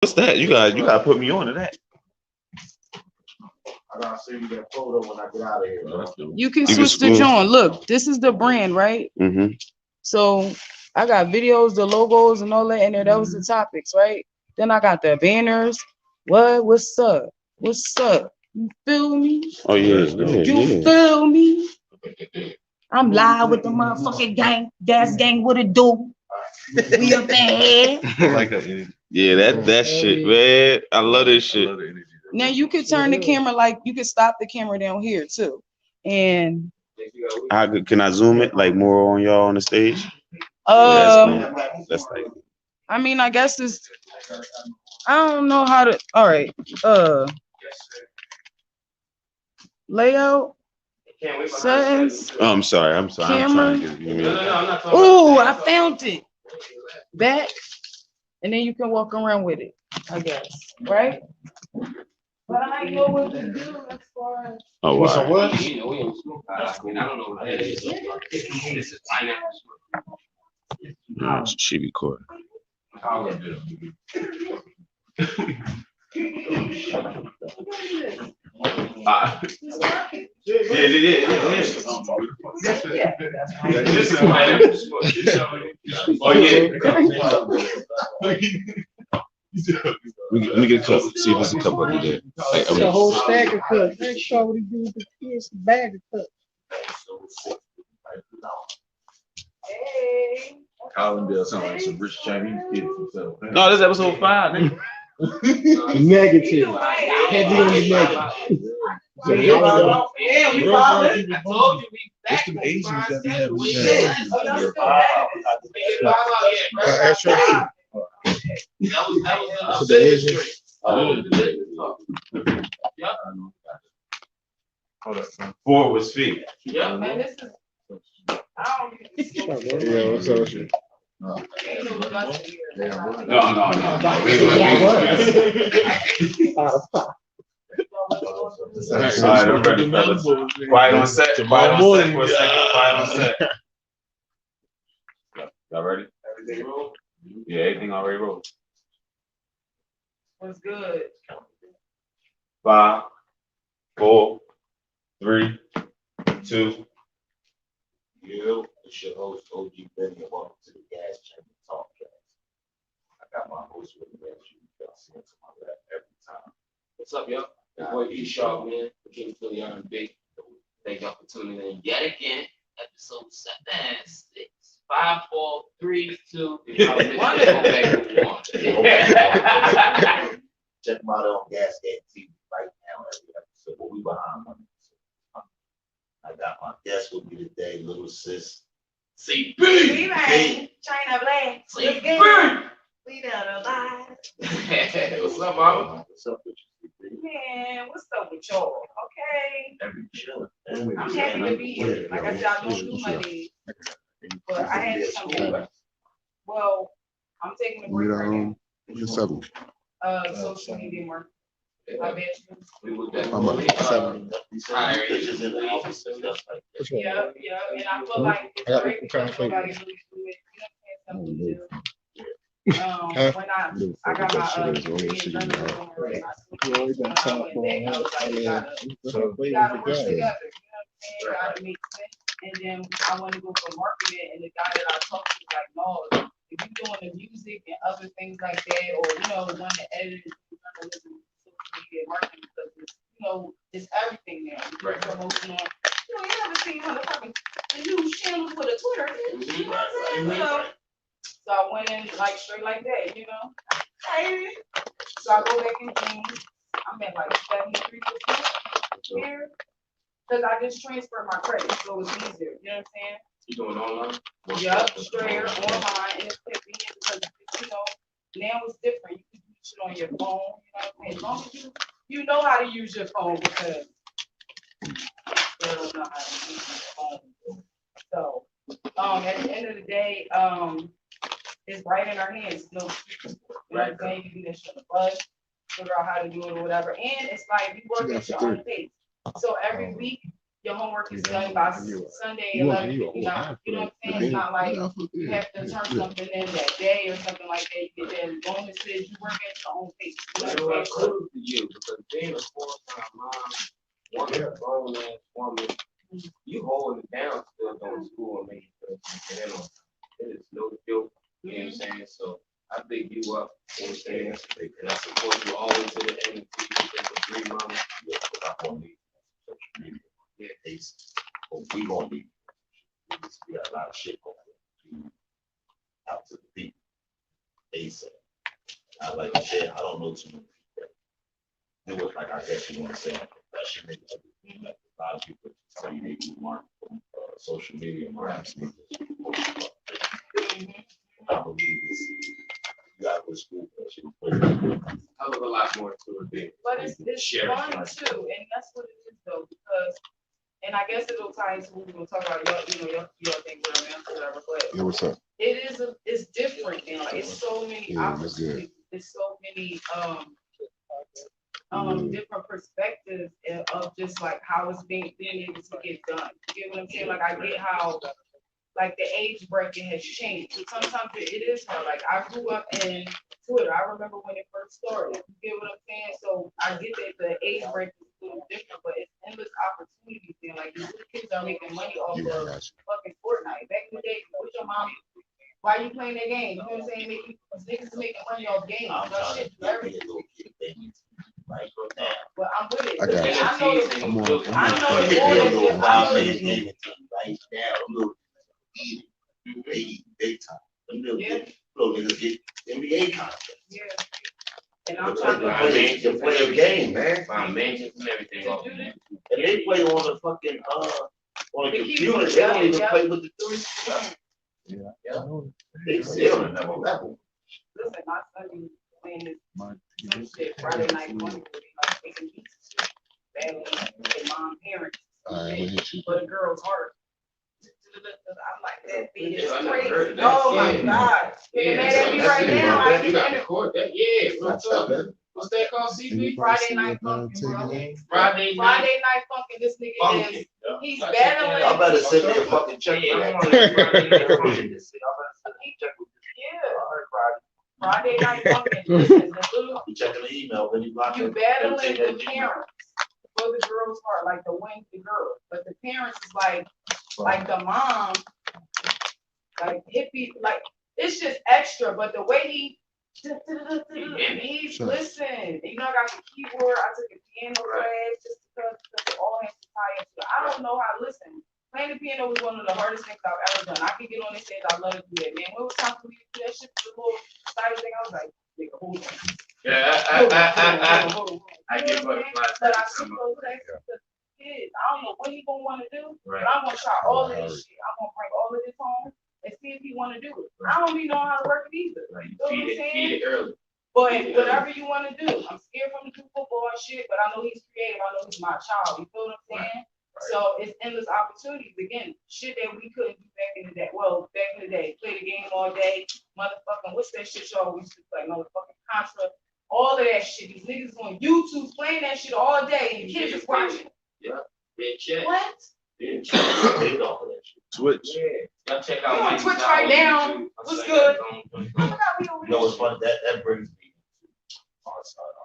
What's that? You gotta put me on to that. I gotta send you that photo when I get out of here. You can You can switch the scroll. joint. Look, this is the brand, right? Mm-hmm. So I got videos, the logos, and all that in there. That was the topics, right? Then I got the banners. What's up? What's up? You feel me? Oh yeah, You feel me? I'm live with the motherfucking gang. Gas gang, what it do? We up in here. Like a yeah. That shit, man. I love this shit. Now you can turn the camera like you can stop the camera down here too. And Can I zoom it like more on y'all on the stage? That's like I mean, I guess it's I don't know how to all right. Layout settings. oh, I'm sorry. I'm Camera. trying to get you. Oh, I found it. Back. And then you can walk around with it, I guess. Right? But I know what to do as far as Oh What's a wow. what? I don't know what that is. This is pineapple. No, she recording. This is pineapple. Oh yeah. Let me get a cup. See if there's a cup over there. It's a whole stack of cups. Next show what he do with the kids, a bag of cups. hey. Collindale sound like some rich Chinese kid himself. No, this is episode 5, nigga. Negative. Heavy on the negative. So Yeah, we followed. I told you we What's them Asians that be having? That was the Asian. Yep. Hold up, son. 4 was feet. Yeah. Man, this is I don't Yeah, what's up with you? No. Alright, I'm ready, fellas. Quiet on set. Quiet on set for a second. Quiet on set. Y'all ready? Everything roll? Yeah, everything already rolled. was good. 5, 4, 3, 2. You, it's your host, OG Benny, and welcome to the Gas Chamber Talkcast. I got my host with me, as you can see to my left every time. What's up, y'all? It's boy E Sharp, man. The King Philly R&B. Thank y'all for tuning in yet again. Episode 7, 6, 5, 4, 3, 2. Check them out on Gas Gate TV right now, every episode. But we behind one. I got my guest with me today, little sis. CB. China Black. CB. We done alive. What's up, mama? What's up with you, Man, what's up with y'all? Okay. Every chilling. I'm happy to be here. Like I said, I don't do Mondays, but I had to come in. Well, I'm taking a break right now. What's up? Social media marketing. I bet you. We would I'm up definitely. 7. Pictures in the office and stuff like that. Yeah, yeah, and I feel like it's I got great what kind because of nobody really do it. You know what I'm saying? When I got my degree in journalism, right, I switched to and I was like, we gotta work together. You know what I'm saying? Gotta make sense. And then I want to go for marketing, and the guy that I talked to was like, no, if you're doing the music and other things like that, or one that edits journalism, social media marketing, because it's, it's everything now. Right. Promotion on. You never seen motherfucking the news channels with a Twitter. You know what I'm saying? So I went in like straight like that, Hey. So I go back in June. I'm at like 73% here. Because I just transferred my credit, so it's easier. You know what I'm saying? You doing online? Yup, straight online, and it's convenient because now it's different. You can do shit on your phone. You know what I'm saying? As long as you know how to use your phone, because you don't know how to use your phone. So at the end of the day, it's right in our hands. No, you know what I'm saying? You can just shut the bus, figure out how to do it or whatever. And it's like you work at your own pace. So every week your homework is done by Sunday, 11:59. You know what I'm saying? It's not like you have to turn something in that day or something like that. You get there, as long as you work at your own pace. You know what I'm saying? For you, because being a full-time mom, one grown ass woman, you holding it down still going to school and making sure it is no joke. You know what I'm saying? So I big you up, you know what I'm saying? And I support you all the way to the end for 3 months. I'm gonna need social media. Yeah, we gonna need. We got a lot of shit going on out to the people. ASAP. I like to say, I don't know too many people. It was like I guess you want to say professional. Like a lot of people say they do market social media marketing. I believe this. You got to school. I look a lot more to it. But it's fun too, and that's what it is though, because, and I guess it'll tie into what we're gonna talk about, your thing, whatever, but. Yeah, what's up? It's different, and like, it's so many opportunities, it's so many, different perspectives of just like how it's being able to get done. You get what I'm saying? Like, I get how, like, the age bracket has changed. So sometimes it is hard. Like, I grew up in Twitter. I remember when it first started. You get what I'm saying? So I get that the age bracket is a little different, but it's endless opportunities. And like, these little kids are making money off of fucking Fortnite. Back in the day, what's your mom? Why are you playing that game? You know what I'm saying? Niggas making money off games. That shit do everything. Right now. But I'm with it. I got you. I know the I'm on. Right now, big time. Little niggas get NBA contracts. Yeah. And I'm trying to play a game, man. My mansions and everything. And they play on the fucking on the computer. They don't even play with the 3. Yeah. They still on another level. Listen, my son is playing this shit Friday night money, like making pieces. Badly, and mom parents. But a girl's heart. I'm like, that beat is crazy. Oh my God. Yeah, mad at me right now. I You got the court. Yeah, what's up? What's that called, CB? Friday night funkin', bro. Friday night funkin'. This nigga is, he's battling. I better send me a fucking check. Friday night funkin'. Listen, I'm checking the email when you block you battling the parents for the girl's heart, like the win the girl. But the parents is like the mom, like hippie, like it's just extra. But the way he's listen, you know, I got the keyboard. I took a piano class just because it all has to tie into it. I don't know how to listen. Playing the piano was one of the hardest things I've ever done. I could get on this stage, I love to do that, man. When it was time for me to do that shit, the little side thing, I was like, nigga, hold on. I get butterflies. But I took those lessons because kids, I don't know what he gonna want to do, but I'm gonna try all of this shit. I'm gonna bring all of this home and see if he want to do it. I don't even know how to work it either. You know what I'm saying? Feed it early. But whatever you want to do, I'm scared from the football and shit, but I know he's creative. I know he's my child. You feel what I'm saying? So it's endless opportunities. Again, shit that we couldn't do back in the day. Well, back in the day, play the game all day, motherfucking, what's that shit y'all used to play? Motherfucking Contra, all of that shit. These niggas on YouTube playing that shit all day, and the kids is watching. Yeah, big check. What? Big check. Big off of that shit. Twitch. Yeah, y'all check You out on Twitch right now? What's good? You know what's funny? That brings me to our subject.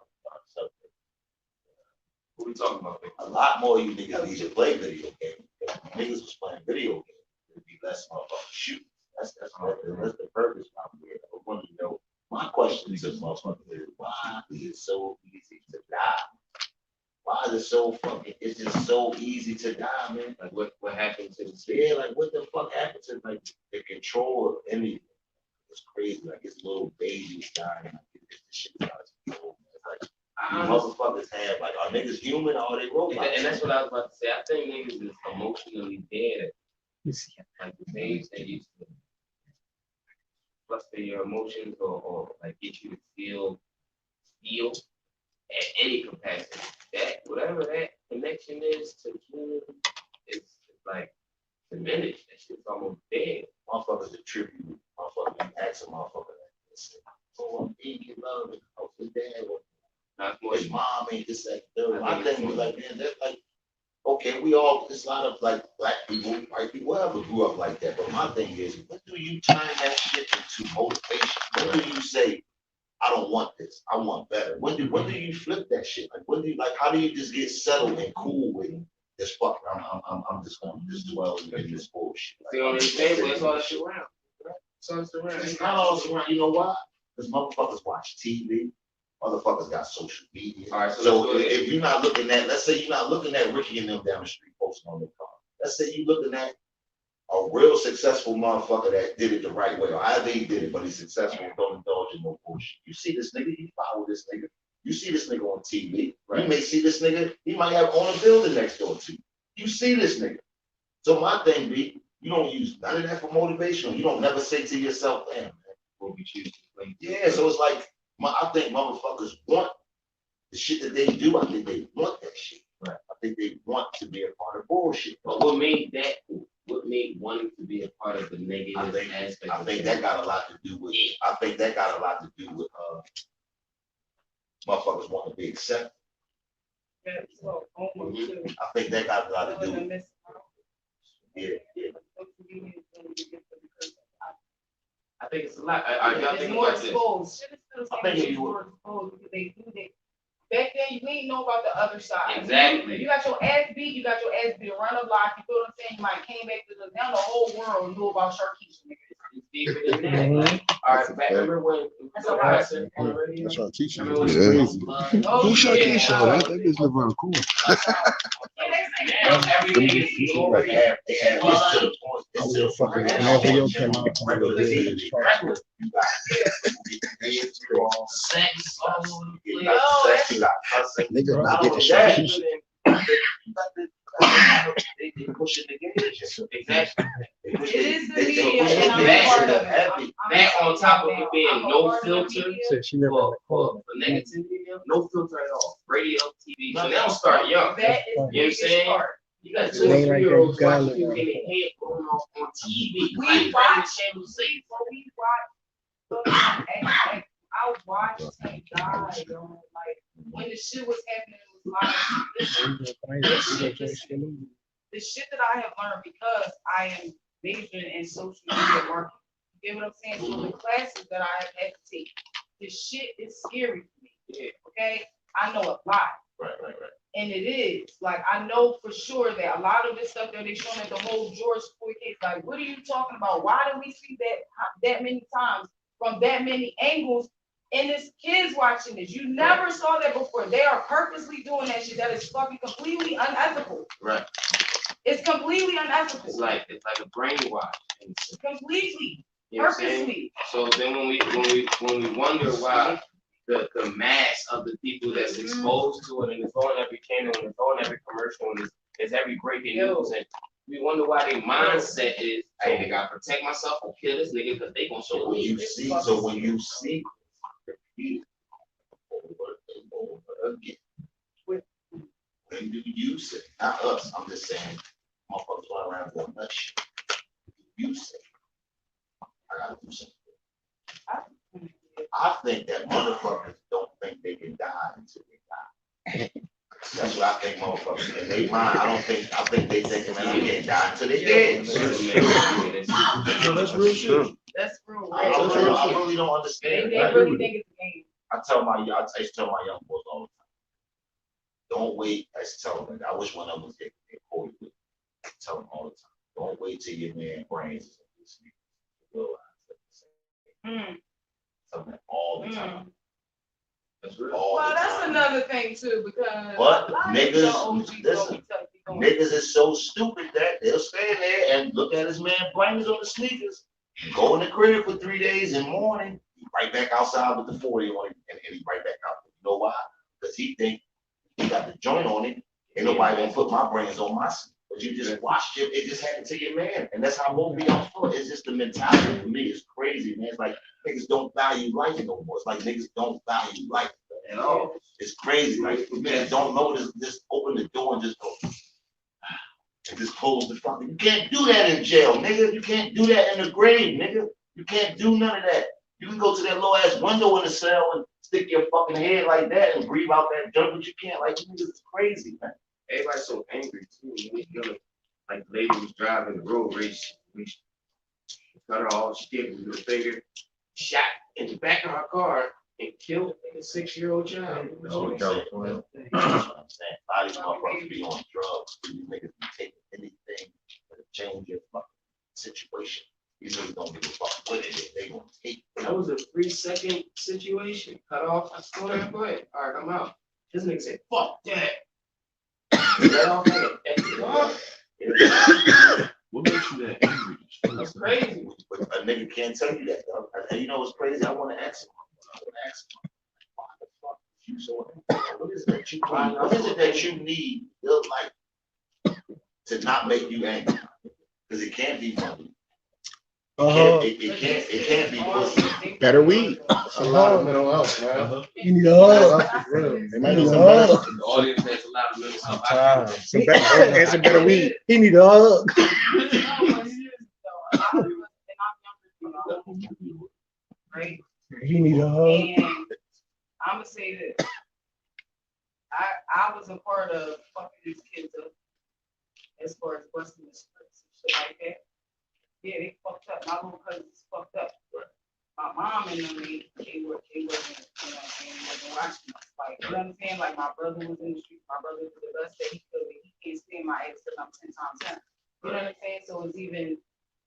What we talking about? A lot more of you niggas need to play video games. If niggas was playing video games, there'd be less motherfucking shooting. That's the purpose. I want to know. My question to motherfuckers is, why is it so easy to die? Why is it so fucking? It's just so easy to die, man. Like what happened to the Yeah, like what the fuck happened to like the control of anything? It's crazy. Like it's little babies dying. Like this shit is out of control. Like motherfuckers have like, are niggas human or are they robots? And that's what I was about to say. I think niggas is emotionally dead. Like the age they used to fluster your emotions or like get you to feel at any capacity. That whatever that connection is to human, it's like diminished. That shit's almost dead. Motherfuckers attribute, motherfuckers ask a motherfucker like this. Oh, I'm thinking love and oh, his dad or Not more his mom ain't this, that, third. My thing was like, man, that's like, okay, we all, there's a lot of like black people, white people, whatever grew up like that. But my thing is, when do you turn that shit into motivation? When do you say, I don't want this, I want better? When do you flip that shit? Like when do you, like, how do you just get settled and cool with this? Fuck, I'm just gonna just dwell in this bullshit. See on this table, it's all shit around. It's all around. It's not all around. You know why? Because motherfuckers watch TV. Motherfuckers got social media. All right, so if you're not looking at, let's say you're not looking at Ricky and them down the street posting on their car. Let's say you're looking at a real successful motherfucker that did it the right way, or however he did it, but he's successful and don't indulge in no bullshit. You see this nigga, you follow this nigga. You see this nigga on TV. Right? You may see this nigga, he might have own a building next door to you. You see this nigga. So my thing be, you don't use none of that for motivation. You don't never say to yourself, damn, man, what we choose to play. Yeah, so it's like, I think motherfuckers want the shit that they do. I think they want that shit. Right. I think they want to be a part of bullshit. But what made that? What made wanting to be a part of the negative aspect? I think that got a lot to do with. I think that got a lot to do with motherfuckers want to be accepted. Yeah, so, I think that got a lot to do with. Yeah. I think it's a lot. Y'all think more about this? exposed. I think you more exposed because they do that. Back then, you ain't know about the other side. Exactly. You got your ass beat. You got your ass beat around the block. You feel what I'm saying? You might came back to now the whole world knew about Sharkeisha. It's deeper than that. Like, all right, back remember when That's what I said. That's our teacher. Remember when Yeah. Girls Love? Oh, Who shot yeah. Keisha? That bitch live around the corner. Now everything is They glory. have this to the point. I It's was to the fucking point. whenever you came out. Regular TV. You got Sex all over the you place. got sex, you got cussing. Nigga, Not get only the that, Sharkeisha. they pushing the gauge. Exactly. It is the They media, pushing and I'm the a part of it. heavy. That on top of it being I'm a no part of the filter. media. Said she never in the corner. For negativity, no filter at all. Radio, TV. So they don't start young. That is the You know what I'm biggest saying? part. You got It ain't like that 2-3-year-olds Gala. watching you getting head blown off on TV. We Like, watch Channel 6. we watch. I watched and died, yo. Like when the shit was happening, it was like the shit that I have learned because I am majoring in social media marketing. You get what I'm saying? So the classes that I have had to take, this shit is scary for me. Yeah. Okay, I know a lot. Right. And it is like I know for sure that a lot of this stuff that they showing at the whole George Floyd case, like, what are you talking about? Why do we see that many times from that many angles? And it's kids watching this. You never saw that before. They are purposely doing that shit. That is fucking completely unethical. Right. It's completely unethical. It's like a brainwash. Completely, You know what I'm saying? purposely. So then when we wonder why the mass of the people that's exposed to it and it's on every channel and it's on every commercial and it's every breaking news and we wonder why their mindset is, hey, I gotta protect myself or kill this nigga because they gonna show When me. you see, so when you see over and over again, when do you say, not us, I'm just saying, motherfuckers run around doing that shit. You say, I gotta do something. I think that motherfuckers don't think they can die until they die. That's what I think, motherfuckers. In their mind, I think they think, man, I can't die until they dead. That's real shit. That's real. I really don't understand. They really think it's a game. I used to tell my young boys all the time. Don't wait. I used to tell them, I wish one of them was getting caught with. I tell them all the time. Don't wait till your man brains is on this nigga. Tell them that all the time. That's real. All Well, the that's time. another thing too, because But a lot of niggas, these OGs listen, don't Niggas is so stupid that they'll stand there and look at his man brains on the sneakers, go in the crib for 3 days and morning, right back outside with the 40 on it, and he right back out. You know why? Because he think he got the joint on it, and nobody gonna put my brains on my sneakers. But you just watched it, it just happened to your man. And that's how most of y'all feel. It's just the mentality for me. It's crazy, man. It's like niggas don't value life no more. It's like niggas don't value life at all. It's crazy. Like niggas don't know this, just open the door and just go and just close the fucking. You can't do that in jail, nigga. You can't do that in the grave, nigga. You can't do none of that. You can go to that low ass window in the cell and stick your fucking head like that and breathe out that dirt, but you can't. Like, you niggas is crazy, man. everybody's so angry too. You know, like the lady was driving the road race, we cut her off, she gave me the finger, shot in the back of her car and killed a 6-year-old child. That's what California. That's what I'm saying. A lot of these motherfuckers be on drugs. You niggas be taking anything to change your fucking situation. You niggas don't give a fuck with it. They gonna take it. That was a 3-second situation. Cut off, I stole that foot. All right, I'm out. This nigga said, fuck that. Let off nigga. What makes you that angry? That's crazy. But a nigga can't tell you that, though. And you know what's crazy? I want to ask him. Why the fuck is you so angry? What is it that you need? What is it that you need in your life to not make you angry? Because it can't be money. It can't be pussy. Better weed. It's a lot of mental health, man. You need a hug. That's real. They might need some better, The audience has a lot of mental health. and some better weed. He need a hug. Right? He need a hug. And I'm gonna say this. I was a part of fucking these kids up as far as busting the scripts and shit like that. Yeah, they fucked up. My little cousins fucked up. My mom and them, they wasn't, you know what I'm saying, wasn't watching us. Like, you know what I'm saying? Like, my brother was in the street. My brother was the best that he could. He can't stand my ex because I'm 10 times 10. You know what I'm saying? So it's even,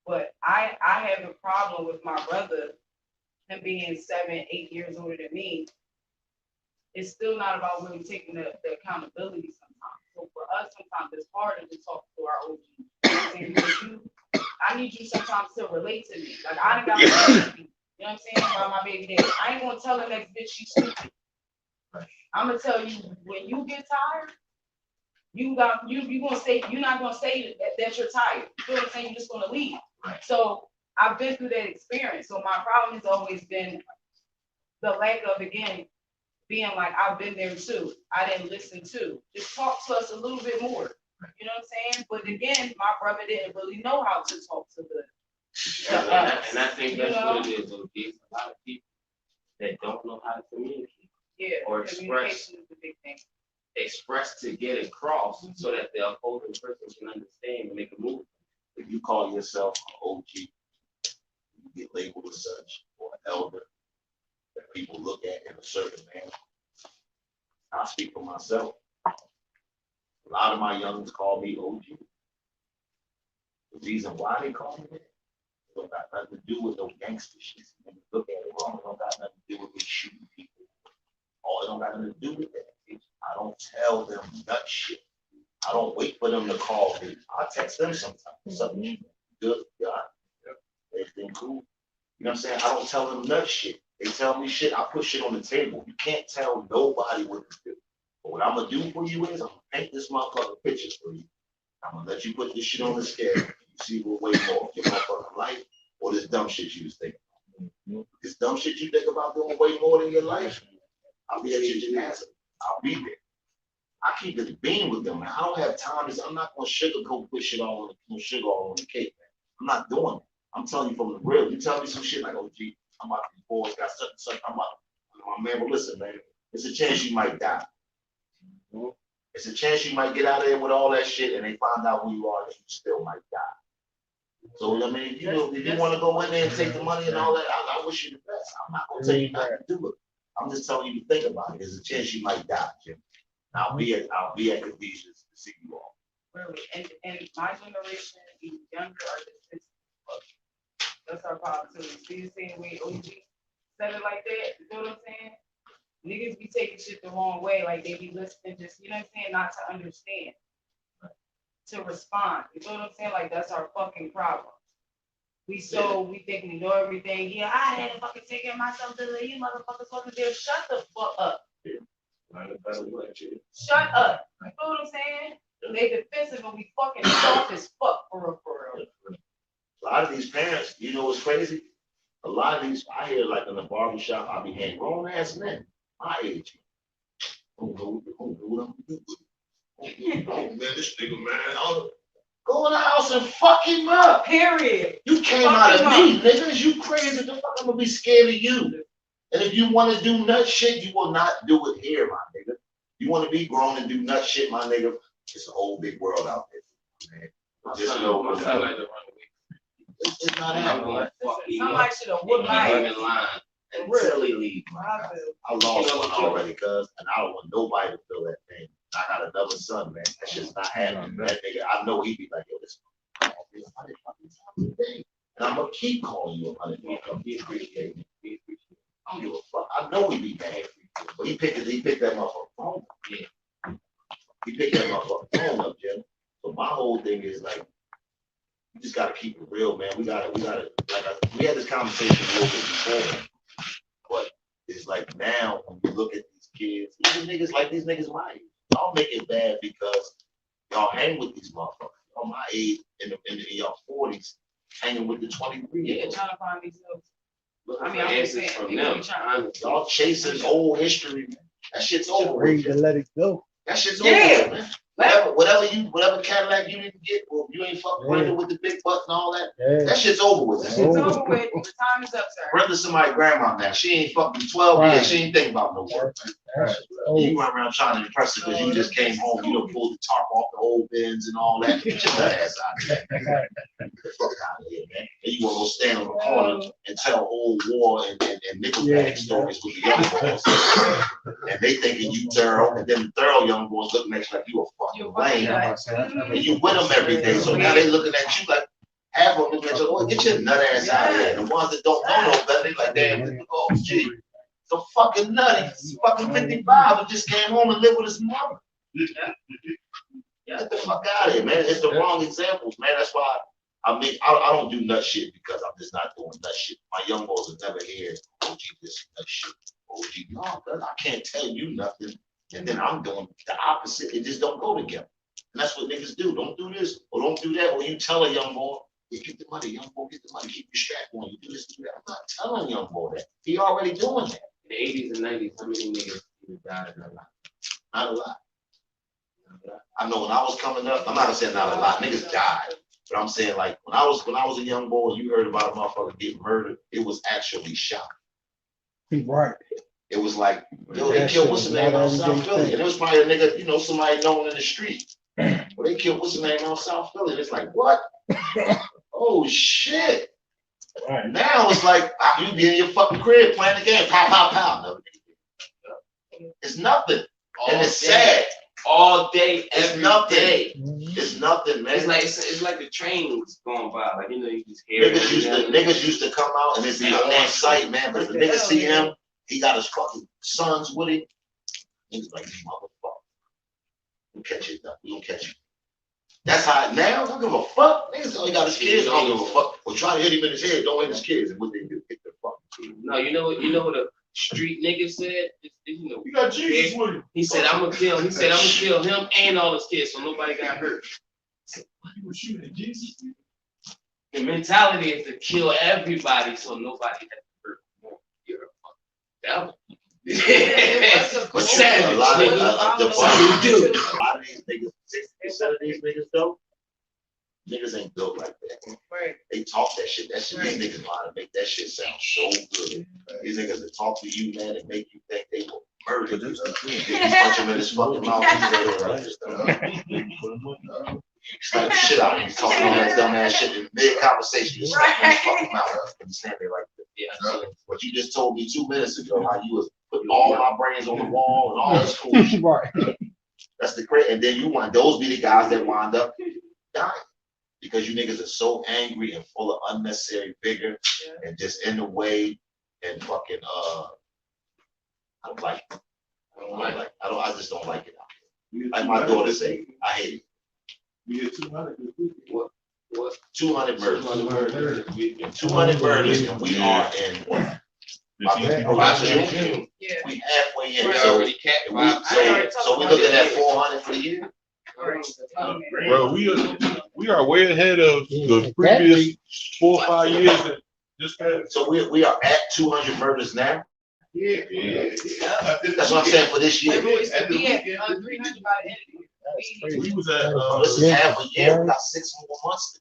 but I have a problem with my brother, him being 7, 8 years older than me. It's still not about really taking the accountability sometimes. So for us, sometimes it's harder to talk to our OG. You know what I'm saying? Because I need you sometimes to relate to me. Like, I done got my baby, you know what I'm saying, about my baby daddy. I ain't gonna tell the next bitch she's stupid. I'm gonna tell you, when you get tired, you gonna say, you're not gonna say that you're tired. You know what I'm saying? You're just gonna leave. So I've been through that experience. So my problem has always been the lack of, again, being like, I've been there too. I didn't listen to. Just talk to us a little bit more. You know what I'm saying? But again, my brother didn't really know how to talk to the. And I think that's what it is. There's a lot of people that don't know how to communicate. Yeah, or express. communication is the big thing. Express to get across so that the opposing person can understand and make a move. If you call yourself an OG, you get labeled as such, or an elder that people look at in a certain manner. I speak for myself. A lot of my youngins call me OG. The reason why they call me that, it don't got nothing to do with no gangster shit. When you look at it wrong, it don't got nothing to do with me shooting people. Or it don't got nothing to do with that. I don't tell them nut shit. I don't wait for them to call me. I text them sometimes. What's up, man? Good, God. Everything cool. You know what I'm saying? I don't tell them nut shit. They tell me shit, I put shit on the table. You can't tell nobody what to do. But what I'm gonna do for you is I'm gonna paint this motherfucker pictures for you. I'm gonna let you put this shit on the scale. You see what way more of your motherfucking life or this dumb shit you was thinking about. This dumb shit you think about doing way more than your life. I'll be at your gymnasium. I'll be there. I keep it a beam with them, man. I don't have time. I'm not gonna sugarcoat put shit all on the sugar all on the cake, man. I'm not doing it. I'm telling you from the real. You tell me some shit like, oh gee, I'm out these boys got such and such. I'm out. My man, but listen, man, it's a chance you might die. It's a chance you might get out of there with all that shit and they find out who you are and you still might die. So I mean, you know, if you want to go in there and take the money and all that, I wish you the best. I'm not gonna tell you not to do it. I'm just telling you to think about it. There's a chance you might die, Jim. I'll be at convenience to see you all. Really, and my generation, the younger are just, that's our problem too. See the same way OG said it like that, you know what I'm saying? Niggas be taking shit the wrong way, like they be listening, just, you know what I'm saying, not to understand, to respond. You know what I'm saying? Like, that's our fucking problem. We think we know everything. Yeah, I had to fucking take care of myself to the, you motherfuckers wasn't there. Shut the fuck up. Shut up. You know what I'm saying? They defensive and we fucking soft as fuck for real. A lot of these parents, you know what's crazy? A lot of these, I hear like in the barbershop, I be hearing grown ass men, my age. Oh man, this nigga, man. Go in the house and fuck him up. Period. You came out of me, niggas. You crazy. The fuck I'm gonna be scared of you. And if you want to do nut shit, you will not do it here, my nigga. You want to be grown and do nut shit, my nigga, It's a whole big world out there, man. My Just son know my what's son up. like to run away. It's not I'm happening. going fuck you Somebody up. should have whooped my Keep him ass. in line until he leave. I lost one already, cuz, and I don't want nobody to feel that pain. I got another son, man. That shit's not happening. That nigga, I know he be like, yo, this call me 100 fucking times a day. And I'm gonna keep calling you 100 fucking. He appreciate me. I don't give a fuck. I know he be mad. But he picked that motherfucker phone up. Yeah. He picked that motherfucker phone up, Jim. So my whole thing is like, you just gotta keep it real, man. We gotta, we had this conversation a little bit before, but it's like now when you look at these kids, even niggas like these niggas my age, y'all make it bad because y'all hang with these motherfuckers. Y'all my age in y'all 40s, hanging with the 23-year-olds. Trying to find these notes. I mean, I'm just answers saying, from niggas them. be trying to- Y'all chasing old history, man. That shit's over with. Ready to let it go. That shit's Yeah. over with, man. Whatever Cadillac you didn't get, well, you ain't fucking Brenda with the big butt and all that. Yeah. That shit's over with. It's over with. The time is up, sir. Brenda's somebody's grandma now. She ain't fucking 12 Right. years. She ain't thinking about no work, man. That's You went around trying to impress her because you just came home. You done pulled the tarp off the old bins and all that. Get your ass out of here. Get the fuck out of here, man. And you want to go stand on the corner and tell old war and Nickelback stories with the young boys. And they thinking you thorough, and then the thorough young boys looking at you like you a fucking lame. And you with them every day. So now they looking at you like, half of them looking at you, oh, get your nut ass out of here. And the ones that don't know no better, they like, damn, oh, gee. So fucking nutty. He's fucking 55 and just came home and lived with his mother. Get the fuck out of here, man. It's the wrong examples, man. That's why I don't do nut shit because I'm just not doing nut shit. My young boys will never hear OG this nut shit. OG, no, cause I can't tell you nothing. And then I'm doing the opposite. It just don't go together. And that's what niggas do. Don't do this or don't do that. Or you tell a young boy, hey, get the money, young boy, get the money, keep your strap on. You do this, do that. I'm not telling young boy that. He already doing that. In the 80s and 90s, how many niggas died in a lot? Not a lot. I know when I was coming up, I'm not gonna say not a lot, niggas died. But I'm saying like when I was a young boy, you heard about a motherfucker getting murdered, it was actually shot. right. It was like, yo, they killed what's the name out South Philly. And it was probably a nigga, you know, somebody known in the street. Well, they killed what's the name out South Philly. And it's like, what? Oh shit. Right. Now it's like you be in your fucking crib playing the game, pow, pow, pow. No, it's nothing. And it's sad. All day, It's every nothing. day. It's nothing, man. It's like the train was going by. Like, you know, you just hear it. Niggas used to come out and it's either on site, man. But if the niggas see him, he got his fucking sons with him. Niggas like, motherfucker. We'll catch you. We don't catch you. That's how now. I don't give a fuck. Niggas only got his kids. I don't give a fuck. Well, try to hit him in his head. Don't hit his kids. And what they do, hit the fuck. No, you know what a street nigga said? You know, You got Jesus with you. he said, I'm gonna kill him and all his kids so nobody got hurt. You were shooting at Jesus. The mentality is to kill everybody so nobody has to hurt. You're a fucking devil. But savage, a lot of nigga. these niggas, 60% of these niggas though, niggas ain't built like that. Right. They talk that shit. These niggas know how to make that shit sound so good. These niggas that talk to you, man, and make you think they will murder you. You punch him in his fucking mouth. Slap the shit out of him. Talking all that dumb ass shit in mid-conversation. You slap him in his fucking mouth. And stand there like that. Yeah. What you just told me 2 minutes ago, how you was putting all my brains on the wall and all this cool shit. Right. That's the crazy. And then you want those be the guys that wind up dying. Because you niggas are so angry and full of unnecessary vigor and just in the way and fucking I don't like it. I just don't like it out here. Like my daughter say, I hate it. We get 200. What? 200 murders. 200 murders and we are in what? June. Yeah. We halfway in. We So already capped we looking at 400 for the year. Bro, we are way ahead of the previous 4 or 5 years that just passed. So we are at 200 murders now. Yeah. That's what I'm saying for this year. We at 300 by the end of the year. We was at This is half a year. We got 6 more months.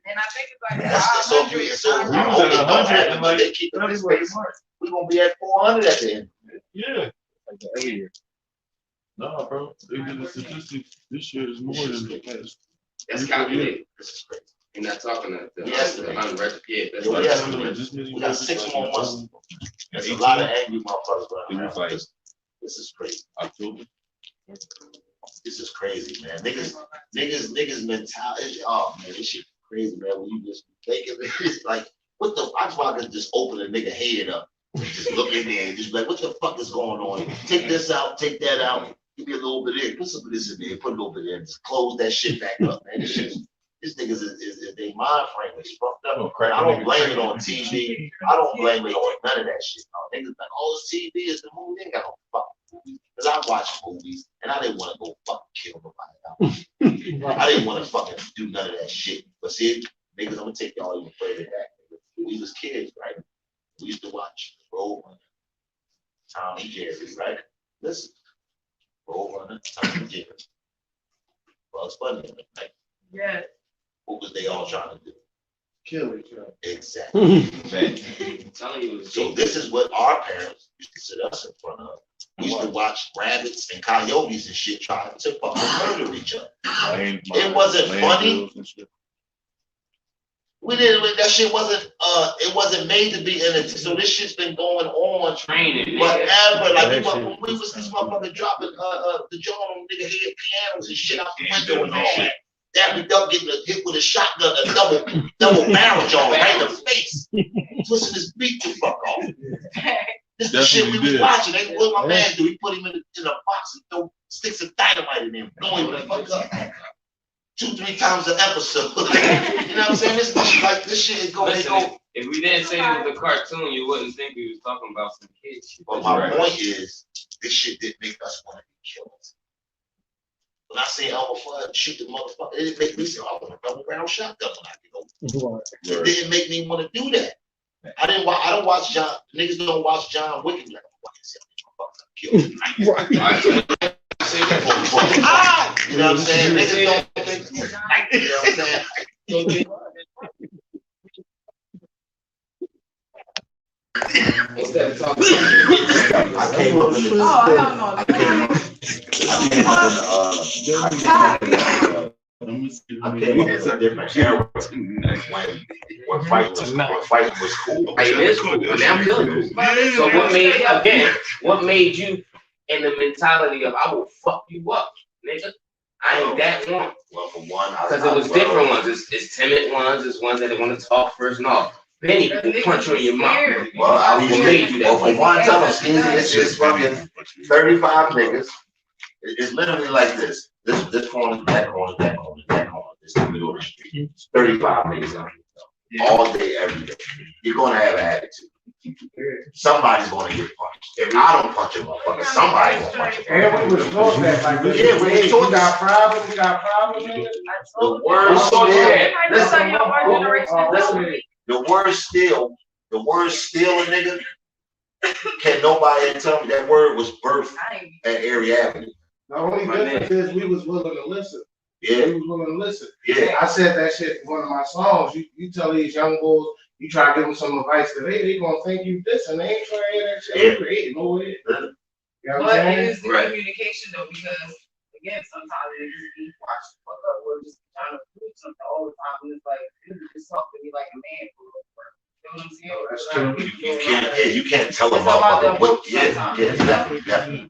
And I think it's like So we was at 100 and like they keep it this way. We're gonna be at 400 at the end. yeah. No, bro. They did the statistics. This year is more than the past. That's calculated. This is crazy. You're not talking to the Yes, unregistered. Yeah, that's Yeah, what yes, I'm man. saying. We got 6 more months. There's a lot of angry motherfuckers around. Like This is crazy. October. This is crazy, man. Niggas mentality. Oh man, this shit crazy, man. When you just think of it, it's like, what the? I just want to just open a nigga head up and just look in there and just be like, what the fuck is going on? Take this out, take that out. Give me a little bit in. Put some of this in there. Put a little bit in. Just close that shit back up, man. This niggas is their mind frame is fucked up. I don't blame it on TV. I don't blame it on none of that shit. No, niggas like, oh, it's TV is the movie. They ain't got no fucking movies. Cause I watch movies and I didn't want to go fucking kill nobody. I didn't want to fucking do none of that shit. But see, niggas, I'm gonna take y'all even further back. We was kids, right? We used to watch Road Runner, Tom and Jerry, right? Listen, Road Runner, Tom and Jerry. Bugs Bunny, right? Yeah. What was they all trying to do? Kill each other. Exactly. I'm telling you, So this is what our parents used to sit us in front of. We used to watch rabbits and coyotes and shit trying to fucking murder each other. It wasn't funny. We didn't. That shit wasn't. It wasn't made to be entertained. So this shit's been going on training. forever. Like when we was this motherfucker dropping the joint on nigga head pianos and shit out the window and all that. Daffy Duck getting hit with a shotgun, a double barrel joint right in the face, twisting his beat the fuck off. This the shit we was watching. That's what my man do. He put him in a box and throw sticks of dynamite in there, blow him the fuck up. 2-3 times an episode. You know what I'm saying? This shit is going. If we didn't say it was a cartoon, you wouldn't think we was talking about some kids. But my point is, this shit didn't make us want to be killers. When I see Elmer Fudd shoot the motherfucker, it didn't make me say, I want a double barrel shotgun when I get over. It didn't make me want to do that. I don't watch John. Niggas don't watch John Wick. Like, right. You know what I'm saying? Niggas don't think. You know what I'm saying? Instead of talking, I came up in a different era when fighting was cool. hey, it is cool. Now I'm feeling cool. So what made you in the mentality of I will fuck you up, nigga? I ain't that one. Well, for one, Because it was different ones. It's timid ones. It's ones that want to talk first. No, Benny will punch you in your mouth. Well, for one, tell them, it's just fucking 35 niggas. It's literally like this. This corner, that corner, that corner, that corner. It's the middle of the street. 35 niggas out here. All day, every day. You're gonna have an attitude. Somebody's gonna get punched. If I don't punch a motherfucker, somebody's gonna punch a motherfucker. And we was taught that, like, we got problems, nigga. The word still, the word still a nigga. Can nobody tell me that word was birthed at Erie Avenue? The only difference is we was willing to listen. Yeah. We was willing to listen. Yeah. I said that shit in one of my songs. You tell these young boys, you try to give them some advice today, they gonna think you this, and they ain't trying to hear that shit. They ain't know it. You know what But I'm it saying? is the communication though, because again, sometimes it is you watch the fuck up, we're just trying to prove something all the time. And it's like, this is just talk to me like a man for real. You know what I'm saying? That's Like, You can't tell a It's about motherfucker the what. book Yeah, sometimes. definitely.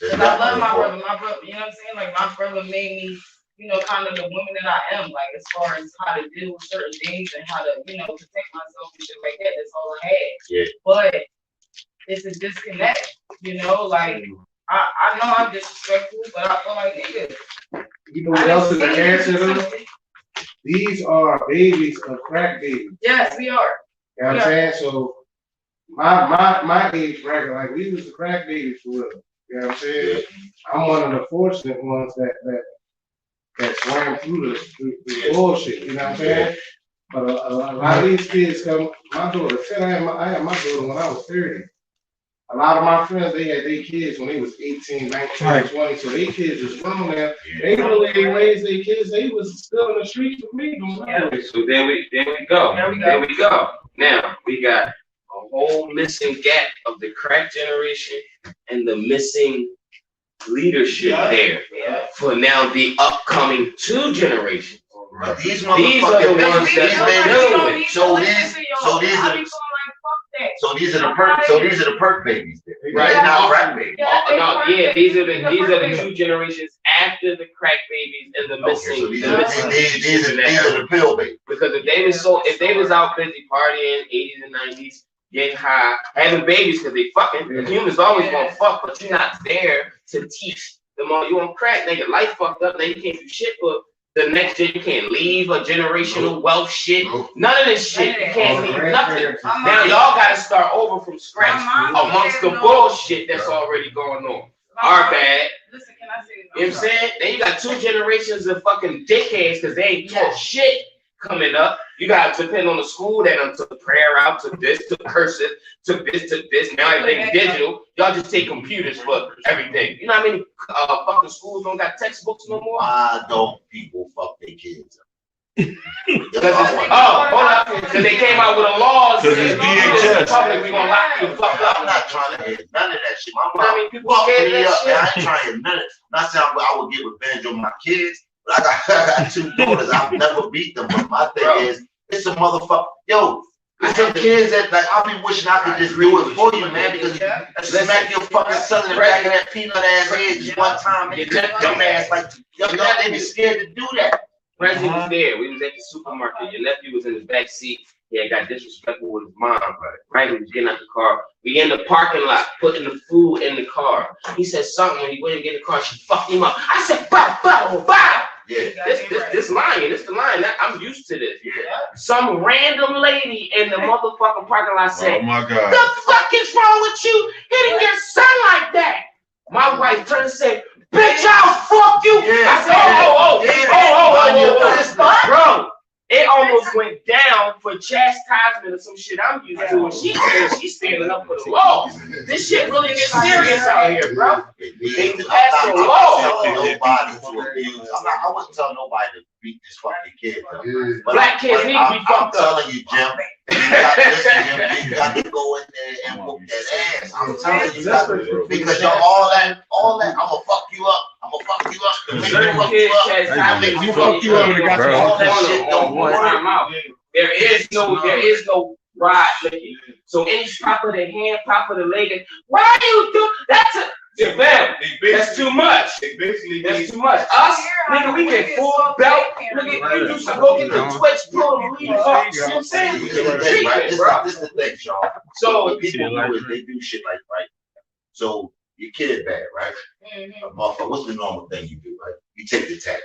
Cause I love my brother. My brother, you know what I'm saying? Like my brother made me, you know, kind of the woman that I am. Like as far as how to deal with certain things and how to, you know, protect myself and shit like that. That's all I had. Yeah. But it's a disconnect, you know. Like I know I'm disrespectful, but I feel like nigga. You know what else is the answer though? These are babies of crack babies. Yes, we are. You know what I'm saying? So my age bracket, like we was the crack babies for real. You know what I'm saying? I'm one of the fortunate ones that swam through the bullshit, you know what I'm saying? But a lot of these kids come, my daughter, I had my daughter when I was 30. A lot of my friends, they had their kids when they was 18, 19, 20, so their kids was grown now. They really ain't raised their kids, they was still in the streets with me. So there we go. There we go. Now we got a whole missing gap of the crack generation and the missing leadership there for now the upcoming 2 generations. These These are the motherfucking ones babies, that these babies, so these are the perk babies, right? Not crack babies. These are the 2 generations after the crack babies and the missing. So these are the pill babies. Because if they was out busy partying 80s and 90s, getting high, having babies because they fucking, humans always gonna fuck, but you're not there to teach them all. You on crack, now your life fucked up, now you can't do shit for the next gen. You can't leave a generational wealth shit. None of this shit. You can't leave nothing. Now y'all gotta start over from scratch amongst the bullshit that's already going on. Our bad. Listen, can I say this? You know what I'm saying? Then you got 2 generations of fucking dickheads because they ain't taught shit coming up. You gotta depend on the school that took prayer out to this, to cursive, to this. Now everything's digital. Y'all just take computers for everything. You know how many fucking schools don't got textbooks no more? Why don't people fuck their kids? Hold up. Because they came out with a law saying VHS. we gonna lock you the fuck up. I'm not trying to hit none of that shit. My You know how mom many people fucked scared of me that up, shit? man. I ain't trying to hit none of it. Not saying I would get revenge on my kids, but I got 2 daughters. I've never beat them. But my thing is, it's a motherfucker. Yo, there's some kids that like I be wishing I could just do it for you, man. Because you smack your fucking son in the back of that peanut ass head just one time, and you dumb ass like y'all they be scared to do that. Reggie was there. We was at the supermarket. Your nephew was in his back seat. He had got disrespectful with his mom. Right? He was getting out the car. We in the parking lot, putting the food in the car. He said something when he went and get in the car. She fucked him up. I said, bow, bow, bow. Yeah. This line, this the line. I'm used to this. Yeah. Some random lady in the motherfucking parking lot said, Oh my God. the fuck is wrong with you hitting your son like that? My wife turned and said, bitch, I'll fuck you. Yeah. I said, bro, it almost went down for chastisement of some shit I'm used to. And she's standing up for the law. This shit really gets serious out here, bro. They pass the law. I wouldn't tell nobody to beat this fucking kid. Black kids need to be fucked up. I'm telling you, Jim. You got to go in there and whoop that ass. I'm telling you, because you're all that. I'ma fuck you up. I'ma fuck you up. Certain kids I'ma fuck you up. All that shit don't want time out. There is no ride licking. So any pop of the hand, pop of the leg, and why you do that's a that's too much. That's too much. Us, nigga, we get full belt. Nigga, you used to go get the Twitch pull and leave off. You know what I'm saying? You get treatment, bro. This is the thing, y'all. So what people do is they do shit like, right? So your kid bad, right? A motherfucker, what's the normal thing you do, right? You take the tag.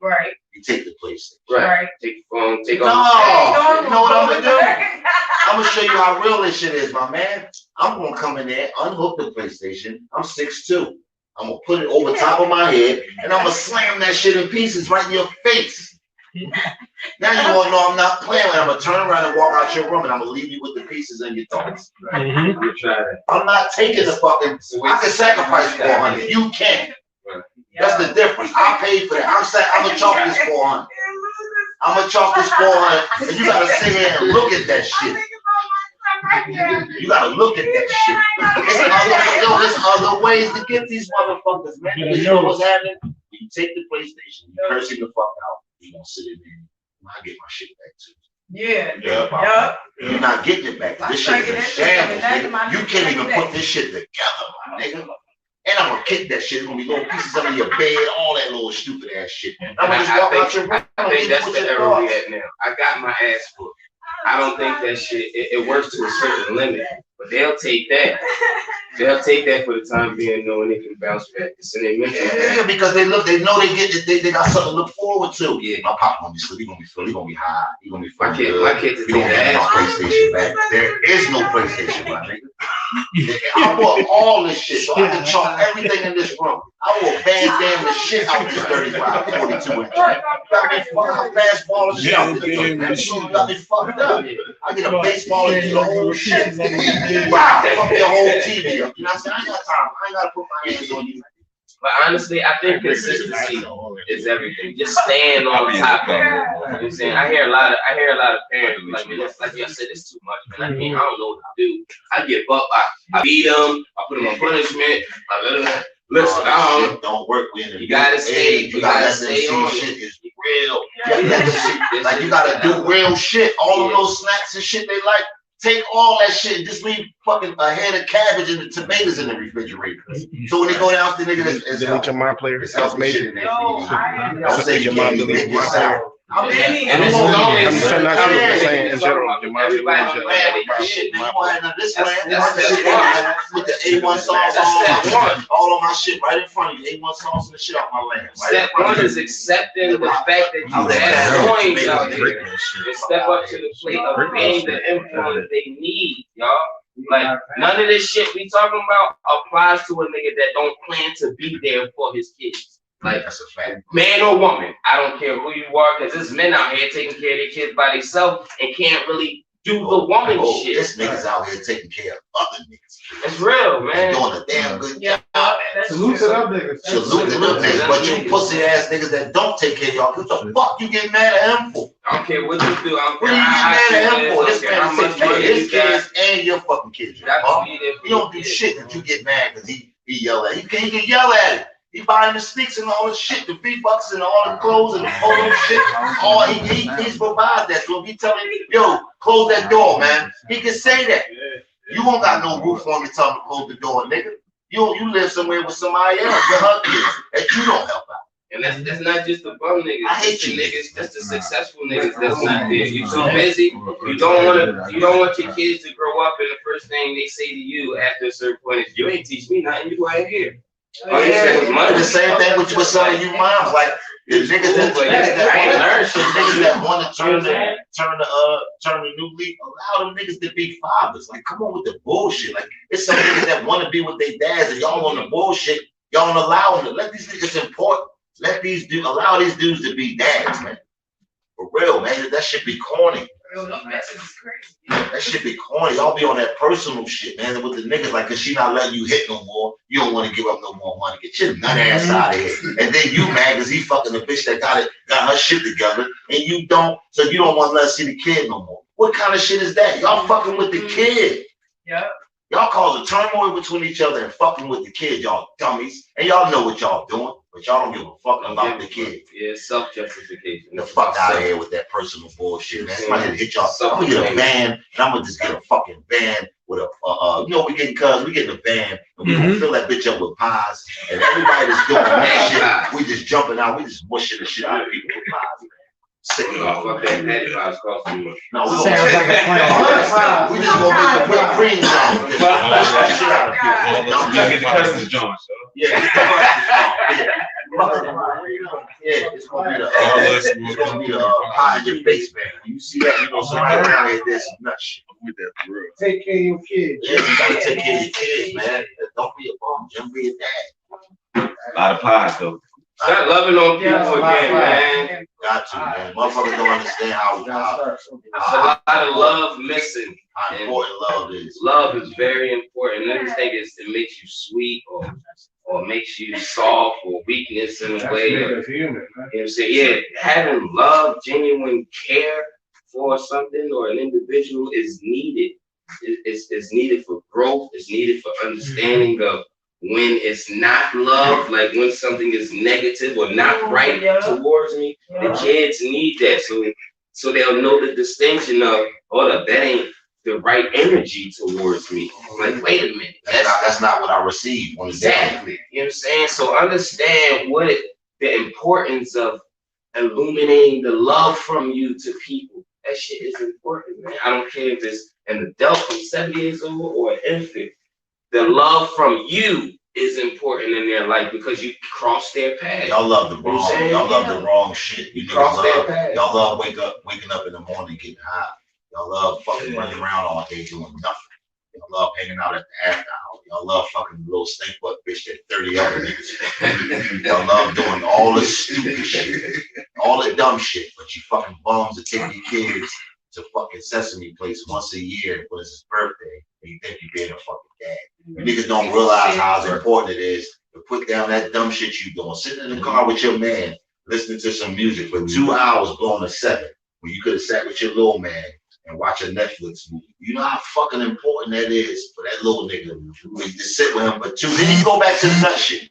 Right. You take the place. right. Take the phone, take No, off. you know what I'm gonna do? I'm gonna show you how real this shit is, my man. I'm gonna come in there, unhook the PlayStation. I'm 6'2". I'm gonna put it over top of my head, and I'm gonna slam that shit in pieces right in your face. Now you wanna know I'm not playing. I'm gonna turn around and walk out your room, and I'm gonna leave you with the pieces in your thoughts. I'm not taking the fucking. I can sacrifice 400. You can't. That's the difference. I paid for that. I'm gonna chalk this 400. I'm gonna chalk this 400, and you gotta sit here and look at that shit. You gotta look at that shit. There's other ways to get these motherfuckers, man. You know what's happening? You take the PlayStation, you curse him the fuck out. You gonna sit in there. I get my shit back too. Yeah. You're not getting it back. This shit is a shambles, nigga. You can't even put this shit together, my nigga. And I'm gonna kick that shit. It's gonna be little pieces under your bed, all that little stupid ass shit. I'm gonna just walk out your room. I think that's the era we at now. I got my ass whooped. I don't think that shit, it works to a certain limit, but they'll take that. They'll take that for the time being, knowing they can bounce back. It's in their mental. Yeah, because they know they get it, they got something to look forward to. Yeah, my pop gonna be sleep, he gonna be high, he gonna be my kids we gonna get our PlayStation back. There is no PlayStation, my nigga. I bought all this shit, so I can chalk everything in this room. I will bandana the shit out this 35, 42 inch. Got me fucking fastball and shit out this joint. Got me fucked up. I get a baseball and do the whole shit. Wow, fuck your whole TV up. You know what I'm saying? I ain't got time. I ain't gotta put my hands on you. But honestly, I think consistency is everything. Just staying on top of it. You know what I'm saying? I hear a lot of parents like, man, like y'all said, it's too much, man. I don't know what to do. I give up. I beat them. I put them on punishment. I let them. Listen, shit don't work. You gotta stay. You gotta stay on shit is real. Like you gotta do real shit. All of those snacks and shit they like. Take all that shit and just leave fucking a head of cabbage and the tomatoes in the refrigerator. So when they go down to the nigga, it's your mom player. It's healthy shit in there. Don't say your mom really make yourself. And it's always I'm saying not you, I'm saying in general. Your mom really Shit, man, you want this land with the A1 sauce all on my shit right in front of you. A1 sauce and the shit off my land. Step one is accepting the fact that you have coins out there and step up to the plate of being the influence they need, y'all. Like none of this shit we talking about applies to a nigga that don't plan to be there for his kids. Like that's a fact. Man or woman, I don't care who you are, because there's men out here taking care of their kids by themselves and can't really do the woman shit. There's niggas out here taking care of other niggas. It's real, man. Doing a damn good job. Salute to them niggas. Salute to them niggas. But you pussy ass niggas that don't take care of y'all, what the fuck you get mad at him for? I don't care what you do. What are you mad at him for? This man takes care of his kids and your fucking kids. You don't do shit that you get mad because he yell at. He can't get yell at it. He buying the sneaks and all the shit, the V-Bucks and all the clothes and all the shit. All he's provide that. So if he tell him, yo, close that door, man, he can say that. You won't got no roof on me telling him to close the door, nigga. You live somewhere with somebody else with her kids that you don't help out. And that's not just the bum niggas. I hate you niggas. That's the successful niggas that's not there. You too busy. You don't want your kids to grow up and the first thing they say to you after a certain point is, you ain't teach me nothing. You ain't here. Oh yeah, the same thing with some of you moms. Like the niggas that want to turn the new leaf, allow them niggas to be fathers. Like, come on with the bullshit. Like, it's some niggas that want to be with their dads, and y'all on the bullshit. Y'all don't allow them to let these niggas import. Allow these dudes to be dads, man. For real, man. That shit be corny. That shit be corny. Y'all be on that personal shit, man. With the niggas, like, cause she not letting you hit no more. You don't want to give up no more money. Get your nut ass out of here. And then you mad cause he fucking the bitch that got her shit together, and you don't. So you don't want to let her see the kid no more. What kind of shit is that? Y'all fucking with the kid. Yeah. Y'all causing turmoil between each other and fucking with the kid, y'all dummies. And y'all know what y'all doing, but y'all don't give a fuck about the kid. Yeah, self-justification. The fuck out of here with that personal bullshit, man. Somebody hit y'all. I'm gonna get a van, and I'm gonna just get a fucking van with a, you know, we getting a van, and we gonna fill that bitch up with pies, and everybody that's doing that shit, we just jumping out, we just mushing the shit out of people with pies, man. Fuck that patty pies cost too much. No, we just gonna make the whipped cream zone. Get the custom joint, so. Yeah, it's gonna be the pie in your face, man. When you see that, you know somebody around here did some nut shit. With that for real. Take care of your kids. Yeah, you gotta take care of your kids, man. Don't be a bum, just be a dad. A lot of pies, though. Start loving on people again, man. Got to, man. Motherfuckers don't understand how a lot of love missing. How important love is. Love is very important. Another thing is it makes you sweet or makes you soft or weakness in a way. You know what I'm saying? Yeah, having love, genuine care for something or an individual is needed. It's needed for growth. It's needed for understanding of when it's not love, like when something is negative or not right towards me. The kids need that, so they'll know the distinction of, that ain't the right energy towards me. Like, wait a minute, that's not what I received. Exactly. You know what I'm saying? So understand the importance of illuminating the love from you to people. That shit is important, man. I don't care if it's an adult from 70 years old or an infant. The love from you is important in their life because you cross their path. Y'all love the wrong shit. You cross their path. Y'all love waking up in the morning getting high. Y'all love fucking running around all day doing nothing. Y'all love hanging out at the after hour. Y'all love fucking little stink butt bitch that 30 other niggas. Y'all love doing all the stupid shit, all the dumb shit, but you fucking bums to take your kids to fucking Sesame Place once a year when it's his birthday, and you think you're being a fucking dad. You niggas don't realize how important it is to put down that dumb shit you doing. Sitting in the car with your man, listening to some music for 2 hours blowing a 7, when you could have sat with your little man and watch a Netflix movie. You know how fucking important that is for that little nigga. You just sit with him for 2, then you go back to the nut shit.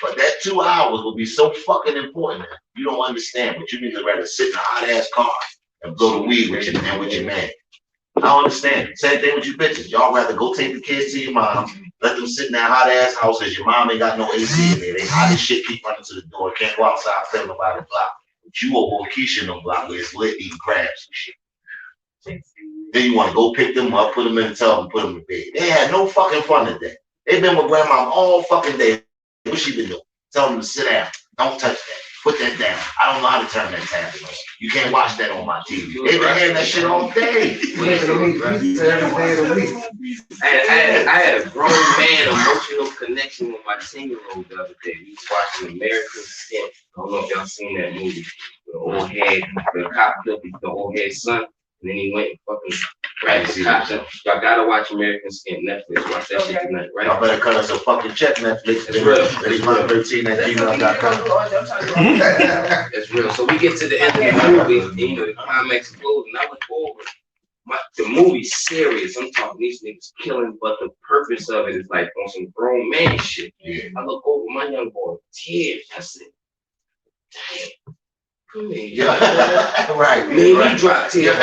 But that 2 hours will be so fucking important. You don't understand, but you need to rather sit in a hot ass car and blow the weed with your man. I don't understand. Same thing with you bitches. Y'all rather go take the kids to your mom, let them sit in that hot ass house as your mom ain't got no AC in there. They hot as shit, keep running to the door, can't go outside, tell them about the block. But you over Keisha in the block where it's lit eating crabs and shit. Then you want to go pick them up, put them in the tub, and put them in bed. They had no fucking fun today. They've been with grandma all fucking day. What she been doing? Tell them to sit down. Don't touch that. Put that down. I don't know how to turn that tab on. You can't watch that on my TV. They've been hearing that shit all day. I had a grown man emotional connection with my 10-year-old the other day. We was watching American Skin. I don't know if y'all seen that movie. The old head, the cop killed the old head son, and then he went and fucking grabbed the cop. Y'all gotta watch American Skin. Netflix. Watch that shit tonight, right? Y'all better cut us a fucking check, Netflix. It's real. @gmail.com. That's real. So we get to the end of the movie, and you know, the climax explodes, and I look forward. The movie's serious. I'm talking these niggas killing, but the purpose of it is like on some grown man shit. Yeah. I look over my young boy, tears. I said, damn. Come here. Yeah. Right. Man, right. You drop tears.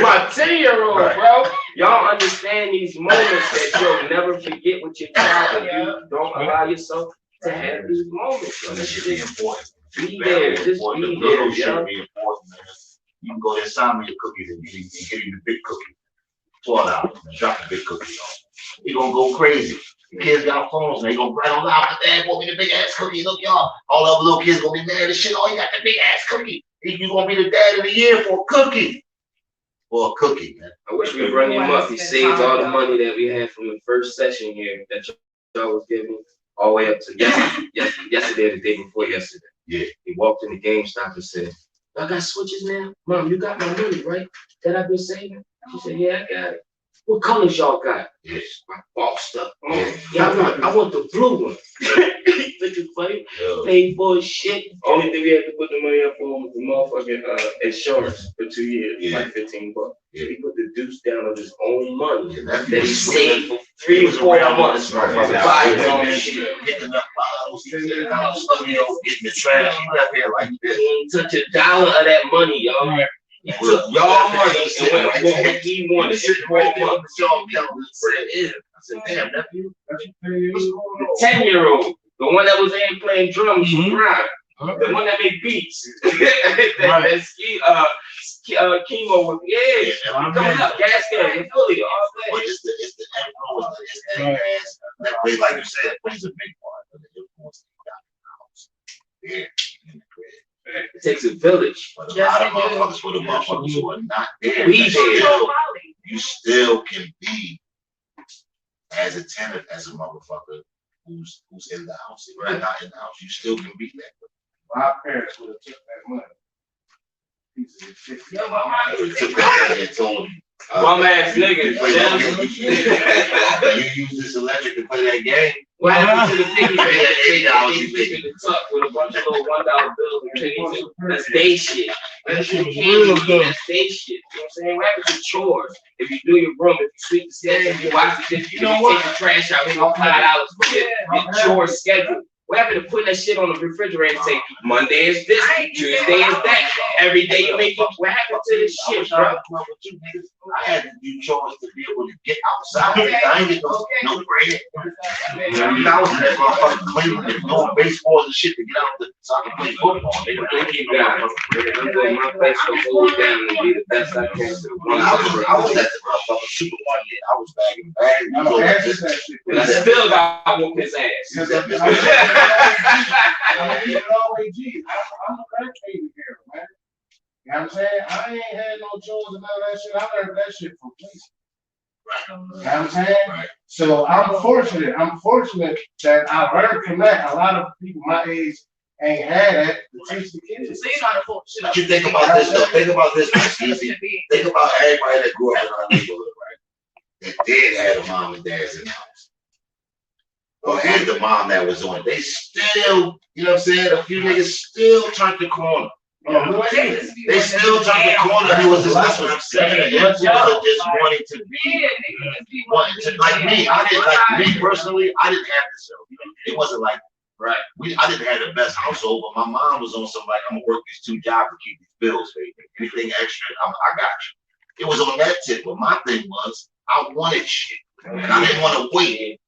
My 10-year-old, right. Bro. Y'all understand these moments that you'll never forget with your child. Yeah. You don't allow yourself to have these moments. That should be important. Be there. Just important. be The little there. should be important, man. You can go there, sign me your cookies and give you the big cookie. $12 and drop the big cookie on. You're gonna go crazy. The kids got phones and they gonna write on loud, my dad bought me the big ass cookie. Look, y'all, all the other little kids gonna be mad as shit. Oh, you got the big ass cookie. You gonna be the dad of the year for a cookie. For a cookie, man. I wish we brought him up. He saved all the money that we had from the first session here that y'all was giving all the way up to yesterday, the day before yesterday. Yeah. He walked in the GameStop and said, I got switches now? Mom, you got my money, right? That I've been saving? She said, yeah, I got it. What colors y'all got? Yes. My boss stuff. Yeah, I want the blue one. Looking funny. Paid for his shit. Only thing we had to put the money up for was the motherfucking insurance for 2 years. Yeah. Like $15. Yeah. He put the deuce down of his own money that he saved for 3 or 4 months. Getting up bottles, getting the trash. He left here like this. He ain't touch $1 of that money, y'all. He took y'all money and went for what he wanted. I said, damn, nephew. The 10-year-old, the one that was in playing drums, the one that made beats. That's chemo with, coming up, gas gas, and fully all day. Like you said, plays a big part of the influence that you got in the house. Yeah. It takes a village. But a lot of motherfuckers, for the motherfuckers who are not there, you still can be as attentive as a motherfucker who's in the house. If you're not in the house, you still can be that. My parents would have took that money. Piece of shit. Took that and told him, bum ass niggas. You use this electric to play that game. What happened to the thing $8 you make in the tuck with a bunch of little $1 bills and pennies? That's day shit. That's real good. That's day shit. You know what I'm saying? What happened to chores? If you do your room, if you sweep the steps, if you wash the dishes, if you take the trash out, we gonna $5 for your chore schedule. What happened to putting that shit on the refrigerator and say, Monday is this, Tuesday is that. Every day you make it. What happened to this shit, bro? I had to do chores to be able to get outside. I ain't get no bread. I was in that motherfucker cleaning, doing baseballs and shit to get out so I can play football. Thank you, guys. I'm doing my best to hold down and be the best I can. I was at the motherfucking supermarket. I was bagging bags. And I still got to whoop his ass. I'm a crack baby here, man. You know what I'm saying? I ain't had no chores and none of that shit. I learned that shit from police. You know what I'm saying? Right. So I'm fortunate that I learned from that. A lot of people my age ain't had that to teach the kids. But you think about this though. Think about this, easy. Think about everybody that grew up in our neighborhood, right? That did have a mom and dads in the house. Or had the mom that was on. They still, you know what I'm saying? A few niggas still turned the corner. They still turned the corner. It was just, that's what I'm saying. It was just wanting to be, like me. I didn't like me personally. I didn't have this. It wasn't like right. I didn't have the best household, but my mom was on some like I'm gonna work these 2 jobs to keep these bills paid. Anything extra, I got you. It was on that tip. But my thing was I wanted shit, and I didn't want to wait.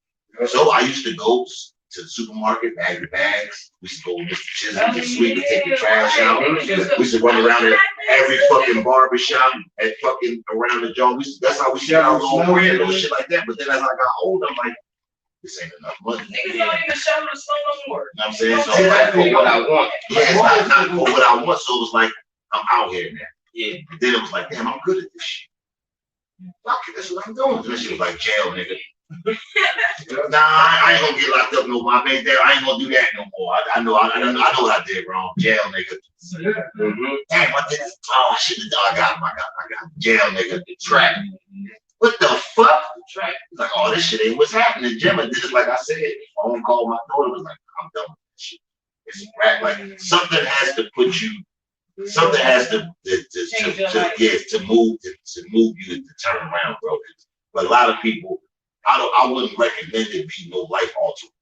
So I used to go to the supermarket, bag the bags. We used to go with Mr. Chisholm and sweep and take the trash out. We used to run around at every fucking barber shop and fucking around the joint. That's how we see our own bread and shit like that. But then as I got older, I'm like, this ain't enough money. Niggas don't even shovel the snow no more. You know what I'm saying? So like, for what I want. Yeah, it's not for what I want. So it was like, I'm out here now. Yeah. But then it was like, damn, I'm good at this shit. Fuck it, that's what I'm doing. And shit was like jail, nigga. Nah, I ain't gonna get locked up no more. I ain't gonna do that no more. I know what I did wrong. Jail, nigga. Damn, what this? Oh shit, I got jail, nigga. Trap. What the fuck? Trap. Like, oh, this shit ain't what's happening, Jim. And just like I said, phone call my daughter was like, I'm done with this shit. It's rap. Like something has to put you. Something has to move you to turn around, bro. But a lot of people. I wouldn't recommend it be no life altering.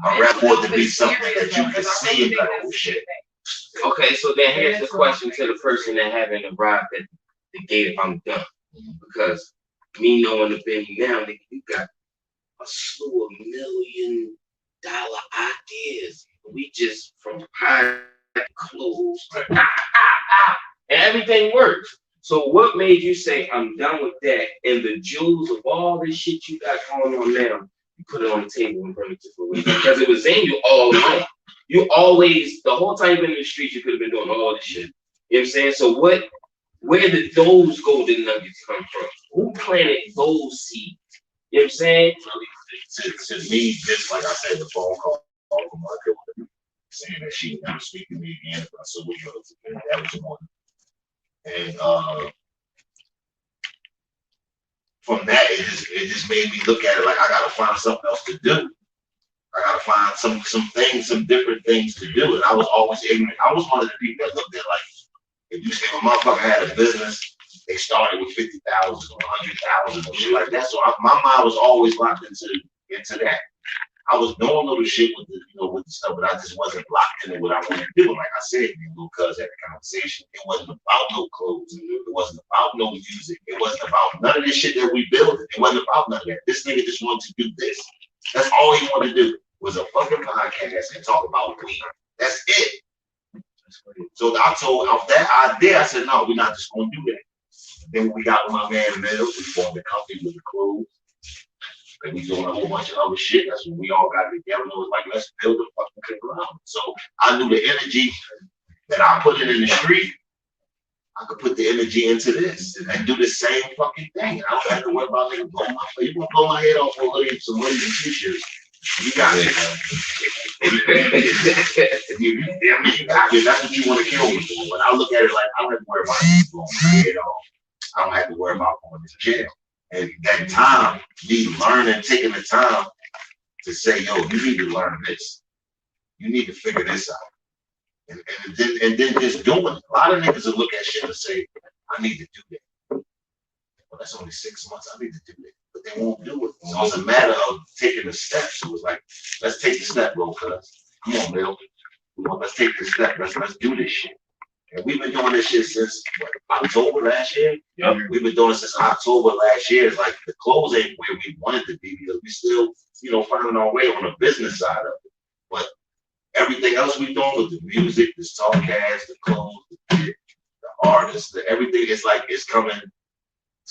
I'd rather it to be something that you can see and be like, oh shit. Okay, so then here's the question to the person that haven't arrived at the gate if I'm done. Because me knowing the baby now, nigga, you got a slew of $1 million ideas. We just from high clothes to and everything works. So what made you say, I'm done with that, and the jewels of all this shit you got going on now, you put it on the table and bring it to fruition? Because it was in you all along. You always, the whole time you've been in the streets, you could have been doing all this shit. You know what I'm saying? So where did those golden nuggets come from? Who planted those seeds? You know what I'm saying? To me, just like I said, the phone call from my girl saying that she would never speak to me again. I said, what that was one. And from that, it just made me look at it like I gotta find something else to do. I gotta find some different things to do. And I was always ignorant. I was one of the people that looked at like, if you say a motherfucker had a business, they started with 50,000 or 100,000 and shit like that. So my mind was always locked into that. I was doing little shit with the stuff, but I just wasn't locked into what I wanted to do. Like I said, little cuz had the conversation. It wasn't about no clothes. It wasn't about no music. It wasn't about none of this shit that we built. It wasn't about none of that. This nigga just wanted to do this. That's all he wanted to do was a fucking podcast and talk about weed. That's it. So I told off that idea, I said, no, we're not just gonna do that. Then when we got with my man Mills, we formed a company with the crew. And we doing a whole bunch of other shit. That's when we all got together. And it was like, let's build a fucking thing around. So I knew the energy that I put in the street, I could put the energy into this and do the same fucking thing. I don't have to worry about niggas blowing my face. You gonna blow my head off for some money and t-shirts. You got it. You got it. That's what you want to kill me for. But I look at it like I don't have to worry about blowing my head off. I don't have to worry about going to jail. And that time, me learning, taking the time to say, yo, you need to learn this. You need to figure this out. And then just doing it. A lot of niggas will look at shit and say, I need to do that. Well, that's only 6 months. I need to do that. But they won't do it. So it's a matter of taking the steps. So it's like, let's take the step, bro, cuz. Come on, Bill. Let's take the step. Let's do this shit. And we've been doing this shit since October last year. Yep. We've been doing it since October last year. It's like the clothes ain't where we wanted to be because we still, finding our way on the business side of it. But everything else we doing with the music, the Starcast, the clothes, the artists, everything is like it's coming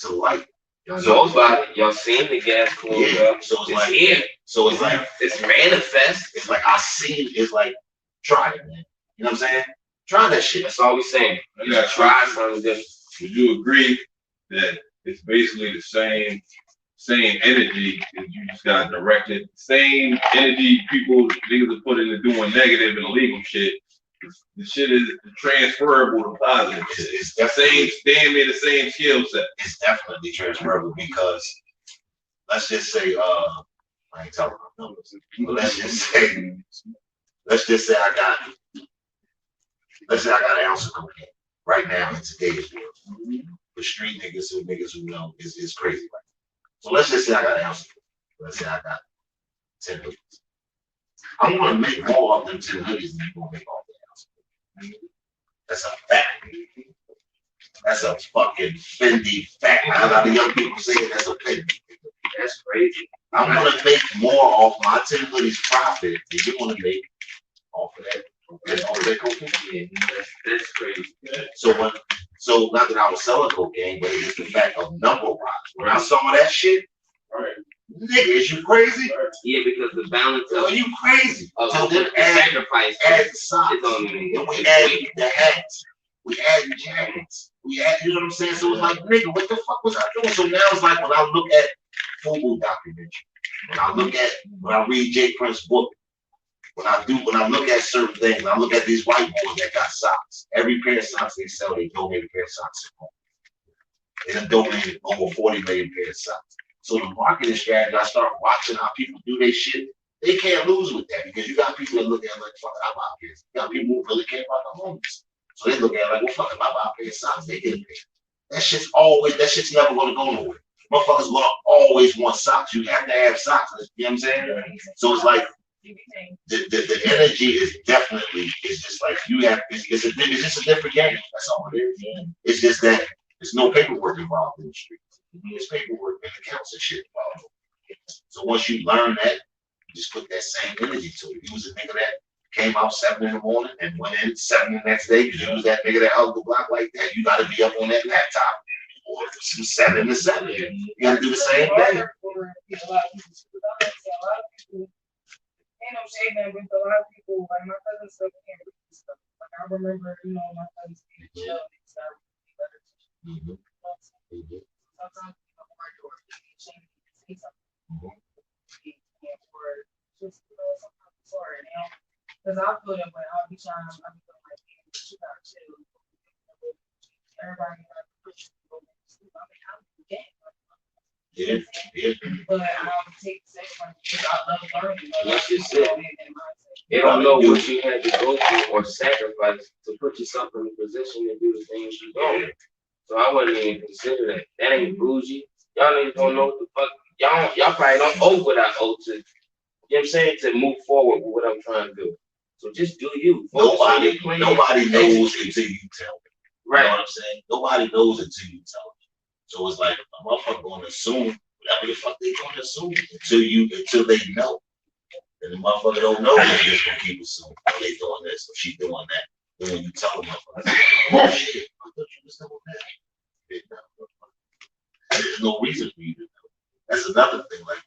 to light. Y'all seen the gas clothes? Yeah. So it's like here. So it's like it's manifest. It's like I seen. It's like try it, man. You know what I'm saying? Try that shit. That's all we saying. You gotta try something different. Would you agree that it's basically the same energy that you just got directed? Same energy people niggas are putting into doing negative and illegal shit. The shit is transferable to positive. It's damn near the same skill set. It's definitely transferable because let's just say I ain't talking about numbers, but let's just say I got let's say I got an ounce of cocaine right now in today's world. The street niggas who know is crazy right now. So let's just say I got an ounce of cocaine. Let's say I got 10 hoodies. I'm gonna make more of them 10 hoodies than you're gonna make off the ounce. That's a fact. That's a fucking Fendi fact. A lot of young people say that's a Fendi. That's crazy. I'm gonna make more off my 10 hoodies profit than you're gonna make off of that cocaine. That's crazy. So not that I was selling cocaine, but it's the fact of number wise. When I saw that shit, nigga, is you crazy? Yeah, because the balance Are of you crazy? So then sacrifice add the socks. is on me. Then we add the hats. We add the jackets. We add, you know what I'm saying? So it's like, nigga, what the fuck was I doing? So now it's like when I look at FUBU documentary, when I read Jay Prince's book, when I look at certain things, when I look at these white boys that got socks, every pair of socks they sell, they donate a pair of socks at home. They done donated over 40 million pairs of socks. So the marketing strategy, I start watching how people do their shit. They can't lose with that because you got people that look at it like, fuck, I buy pairs. You got people who really care about the homeless. So they look at it like, well, fuck, if I buy a pair of socks, they get a pair. That shit's never gonna go nowhere. Motherfuckers gonna always want socks. You have to have socks. You know what I'm saying? So it's like the energy is definitely, it's just like you have, it's just a different game. That's all it is. It's just that there's no paperwork involved in the streets. There's paperwork and accounts and shit involved. So once you learn that, you just put that same energy to it. You was a nigga that came out 7 in the morning and went in 7 the next day. You was that nigga that hugged the block like that. You gotta be up on that laptop or from 7 to 7. You gotta do the same thing. Ain't no shade there with a lot of people, like my cousin still can't read stuff. Like I remember, my cousins being jail and stuff. Sometimes or change to say something. Just sometimes sorry now. Because I feel that way, I'll be trying, I'll be feeling like, man, you gotta chill. Everybody got to push you. I mean, I'm game. Yeah. But I don't take the second one because I love learning. That's just it. They don't know what you had to go through or sacrifice to put yourself in a position to do the things you do. So I wouldn't even consider that. That ain't bougie. Y'all niggas don't know what the fuck. Y'all probably don't owe what I owe to. You know what I'm saying? To move forward with what I'm trying to do. So just do you. Nobody knows until you tell them. Right. You know what I'm saying? Nobody knows until you tell them. So it's like a motherfucker gonna assume whatever the fuck they gonna assume until they know. And the motherfucker don't know, they just gonna keep assuming. Oh, they doing this or she doing that. Then when you tell them, motherfucker, oh shit, I thought you was doing that. There's no reason for you to know. That's another thing. Like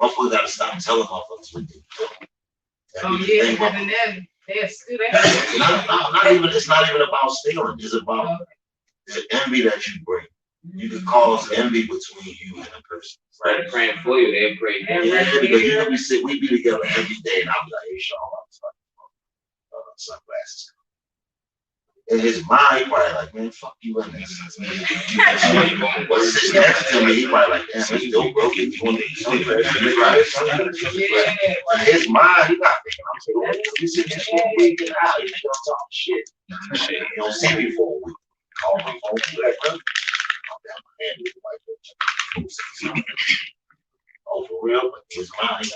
motherfuckers gotta stop telling motherfuckers what they do. Oh yeah, but then they're still there. It's not even about stealing. It's about the envy that you bring. You can cause envy between you and a person. Right? Praying for you, they pray. Yeah, because we be together every day, and I'll be like, hey, Sean, I'm sunglasses. In his mind, he probably like, man, fuck you and this. But sitting next to me, he probably like, damn, it's still broken. You want to eat sunglasses? In his mind, he not thinking, I'm saying, you sit just for a week, get out, you don't talk shit. You don't see me for a week. Call my phone, be like, bro. Oh, for real? But his mind,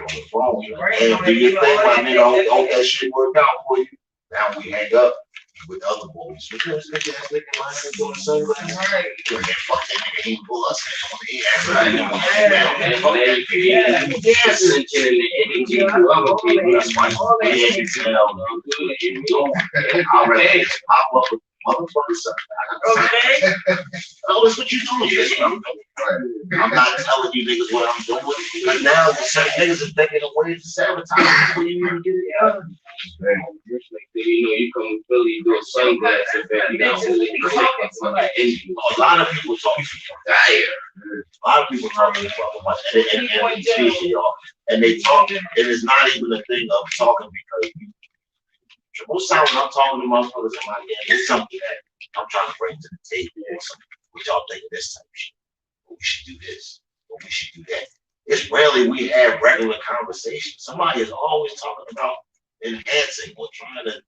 what's wrong? And do your thing, my nigga. Hope that shit work out for you. Now we hang up with other boys. Because they ass nigga mind ain't doing so right. Fuck that nigga, he pull us on the air. That's why you can't tell. I'm ready to pop up with motherfuckers. Okay. Oh, that's what you doing. I'm not telling you niggas what I'm doing. Because now certain niggas are thinking of ways to sabotage before you even get it done. You come to Philly, you do a sunglass event, you got a lot of people talk about a lot of people talk about and they talk, and it's not even a thing of talking because most times when I'm talking to motherfuckers in my head, it's something that I'm trying to bring to the table or something. What y'all think of this type of shit? Or we should do this, or we should do that. It's rarely rarely we have regular conversations. Somebody is always talking about enhancing or trying to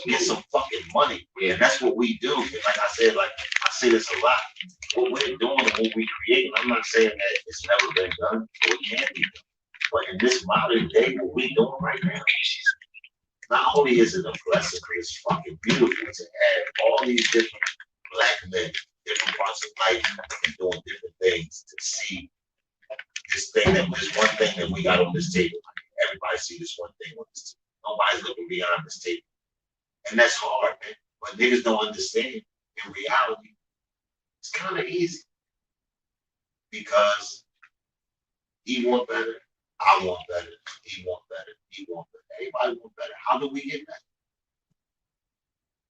get some fucking money. Yeah, that's what we do. And like I said, like I say this a lot. What we're doing and what we create, I'm not saying that it's never been done or it can't be done. But in this modern day, what we're doing right now, not only is it a blessing, it's fucking beautiful to have all these different black men, different parts of life, and doing different things to see this thing this one thing that we got on this table. Everybody see this one thing on this table. Nobody's looking beyond this table. And that's hard, man. But niggas don't understand in reality. It's kind of easy. Because he want better, I want better, he want better, he want better. Everybody want better. How do we get better?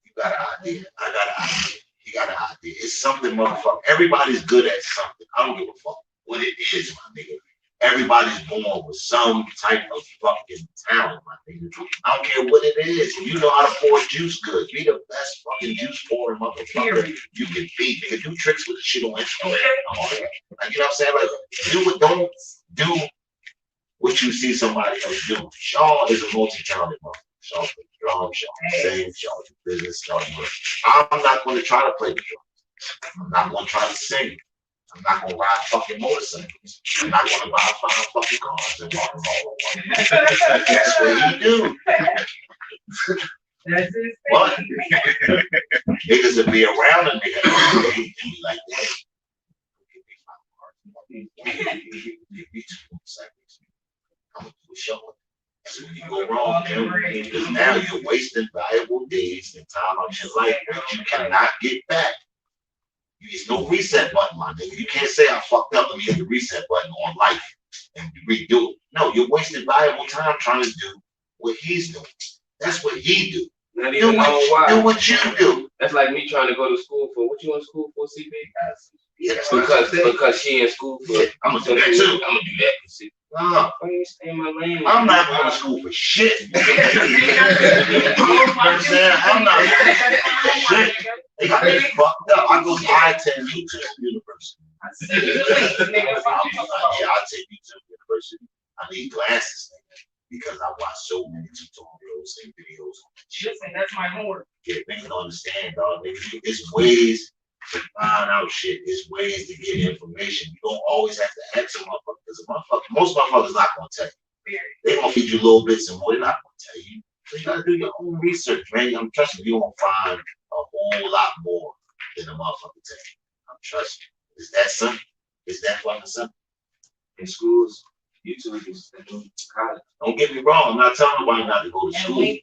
You got an idea. I got an idea. You got an idea. It's something, motherfucker. Everybody's good at something. I don't give a fuck what it is, my nigga. Everybody's born with some type of fucking talent, my nigga. I don't care what it is. If you know how to pour juice good, be the best fucking juice pouring motherfucker you can be. Nigga, do tricks with the shit on Instagram. Like, you know what I'm saying? Like, don't do what you see somebody else do. Shaw is a multi-talented motherfucker. Shaw plays drums, Shaw sings, Shaw do business, Shaw do work. I'm not going to try to play the drums. I'm not going to try to sing. I'm not gonna ride fucking motorcycles. I'm not gonna buy 5 fucking cars and walk them all over. That's what he do. That's his But niggas will be around a nigga and be like that. I'm gonna do a show. So when you go wrong, because now you're wasting valuable days and time out your life that you cannot get back. There's no reset button, my nigga. You can't say I fucked up. Let me hit the reset button on life and redo it. No, you're wasting valuable time trying to do what he's doing. That's what he do. Not even know why. Do what you do. That's like me trying to go to school for what you in school for, CP? Yeah, because she in school for. I'm gonna do that too. I'm gonna do that for CP. Why you stay in my lane? I'm not going to school for shit. You know what I'm saying? I'm not going for shit. They got me fucked up. I attend YouTube University. Yeah, I take YouTube University. I need glasses because I watch so many tutorials and videos. Listen, that's my homework. Yeah, niggas don't understand, dog. It's ways to find out shit. It's ways to get information. You don't always have to ask a motherfucker because most motherfuckers not gonna tell you. They gonna feed you little bits and more. They're not gonna tell you. So you gotta do your own research, man. I'm trusting you gonna find a whole lot more than a motherfucker tell you. I'm trusting you. Is that simple? Is that fucking simple? In schools, YouTube is college. Don't get me wrong. I'm not telling nobody not to go to school.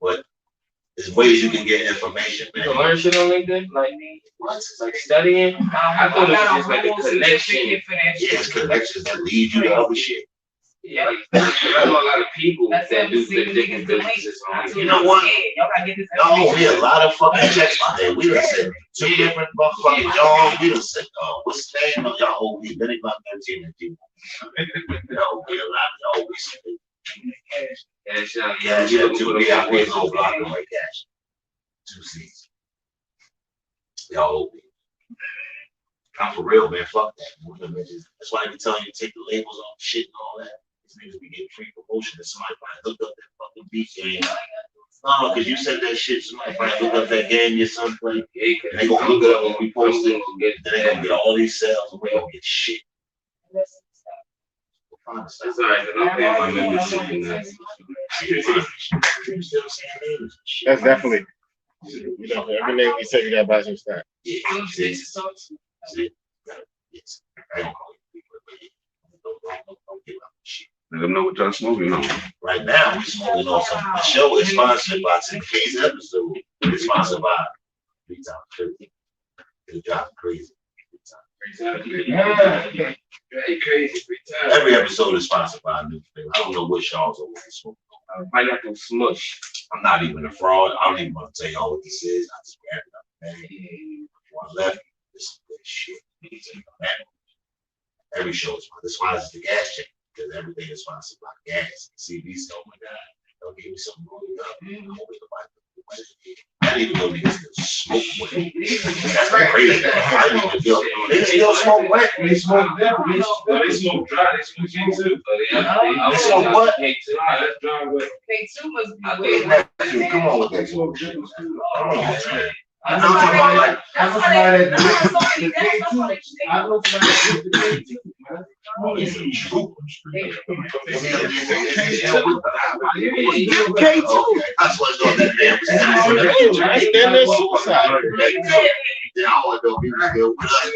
But there's ways you can get information, man. You can learn shit on LinkedIn, like what? It's like studying. I thought it was just like a connection. Yeah, it's connections that lead you to other shit. Yeah, like, I know a lot of people that do different businesses. You know what? No, we a lot of fucking checks out there. We done said 2 different motherfucking y'all. We done said, what's the name of y'all? Oh, we been about 13 and people. No, we a lot of y'all. We said, yeah, you know, 2 VIPs on block and like cash. 2 seats. Y'all open. I'm for real, man. Fuck that. That's why I be telling you to take the labels off shit and all that. These niggas be getting free promotion and somebody probably hooked up that fucking beat game. No, because you said that shit. Somebody probably hooked up that game your son played. And they gonna look it up when we post it. Then they gonna get all these sales and we gonna get shit. That's all right, then I'll pay my membership and That's definitely. You know, every name we say we gotta buy some stuff. Yeah, yes. I don't call you people, but don't give up shit. Let them know what y'all smoking on. Right now, we smoking on some. The show is sponsored by today's episode. It's sponsored by 3 times 50. Good job, crazy. 3 times 50. Yeah, crazy 3 times. Every episode is sponsored by a new thing. I don't know what y'all's over here smoking on. Pineapple smush. I'm not even a fraud. I don't even want to tell y'all what this is. I just grabbed it up, man. Before I left, this is good shit. Every show is sponsored. This sponsors the gas check because everything is sponsored by gas. CBC, oh my God, don't give me something rolling up. I'm over the I didn't even know niggas could smoke wet. That's like crazy. I didn't even know. They still smoke wet. They smoke them. They smoke dry. They smoke K2. They smoke what? K2 must be Hey, weird. nephew, come on with that smoke shit. Come on, man. I know somebody that K2. I know somebody that did the K2, man. Oh, these are troopers. K2. That's what's on that damn. That's damn near suicide. Yeah, I want to know he was still with us.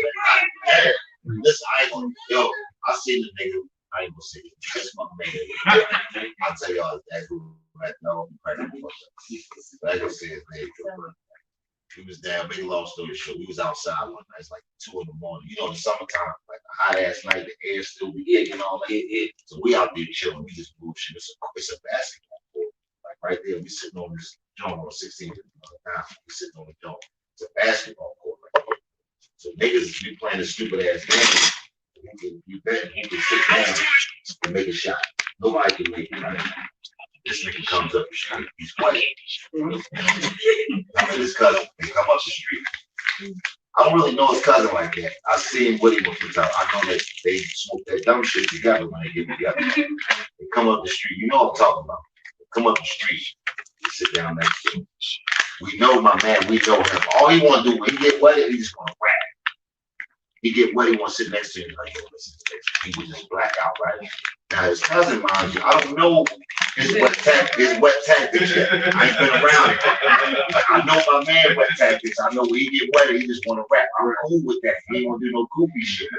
Listen, I ain't gonna, yo, I seen the nigga. I ain't gonna say it. That's my nigga. I'll tell y'all that who right now. I ain't gonna say his name. He was down, make a long story short, we was outside one night, it's like 2 in the morning. You know, the summertime, like a hot ass night, the air still be hitting and all that. So we out there chilling, we just bullshit. It's a basketball court. Like right there, we sitting on this joint on 16th. We sitting on the joint. It's a basketball court right there. So niggas be playing this stupid ass game. You bet he can sit down and make a shot. Nobody can make it right. This nigga comes up the street, he's white. His cousin, they come up the street. I don't really know his cousin like that. I seen what he was from. I know that they smoke that dumb shit together when they get together. They come up the street, you know what I'm talking about. They come up the street, they sit down next to him. We know my man, we know him. All he wanna do when he get wet, he just wanna rap. He get wet, he wanna sit next to him like, yo, listen to this. He would just black out, right? Now his cousin, mind you, I don't know his wet tactics yet. I ain't been around it. Like, I know my man wet tactics. I know when he get wet, he just wanna rap. I'm cool with that. He ain't gonna do no goofy shit. I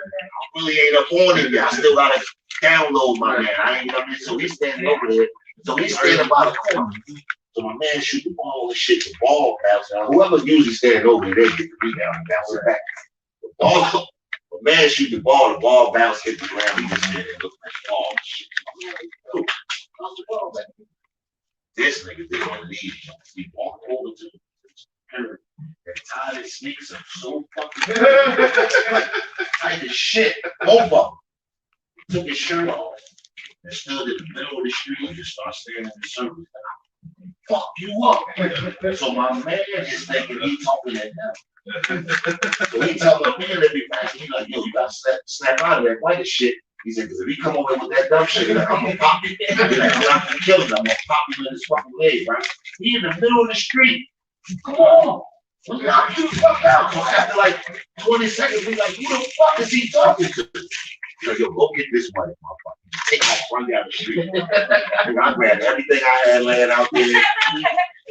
really ain't up on him yet. I still gotta download my man. I ain't, you know what I mean? So he's standing over there. So he's standing by the corner. So my man shoot the ball and shit. The ball bounces out. Whoever usually standing over there, they get the rebound and bounce it back. The ball. The man shoot the ball bounce, hit the ground, he just did it look like ball shit. How's the ball back? This nigga didn't want to leave. He walked over to the parent and tied his sneakers up so fucking tight as shit. Both of them. Took his shirt off and stood in the middle of the street and just started staring in the circle. Fuck you up. So my man is thinking he talking at him. So he telling the man every night, he like, yo, you gotta snap out of that white shit. He said, because if he come over with that dumb shit, like, I'm gonna pop you. Like, I'm not gonna kill him, I'm gonna pop you in his fucking leg, right? He in the middle of the street. Come on. We'll knock you the fuck out. So after like 20 seconds, we like, who the fuck is he talking to? Yo, go get this white motherfucker. Take off, run down the street. And I grabbed everything I had laying out there, and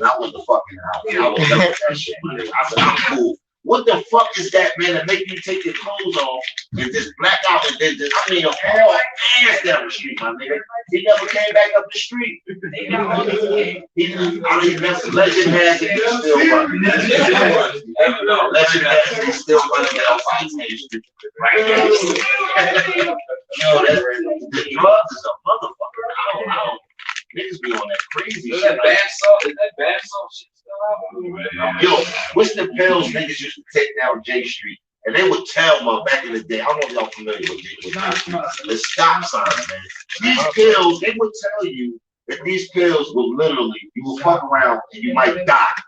I went to fucking house. I was done with that shit. I said, I'm cool. What the fuck is that, man, that make you take your clothes off and just black out and then just, I mean, a whole ass down the street, my nigga. He never came back up the street. I mean, that's legend has it, he's still running. Legend has it, he's still running out on State Street. Right now. Yo, the drugs is a motherfucker. I don't. Niggas be on that crazy shit. Is that bath salt shit still out? Yo, what's the pills niggas used to take down J Street? And they would tell back in the day, I don't know if y'all familiar with the stop signs, man. These pills, they would tell you that these pills will literally, you will fuck around and you might die.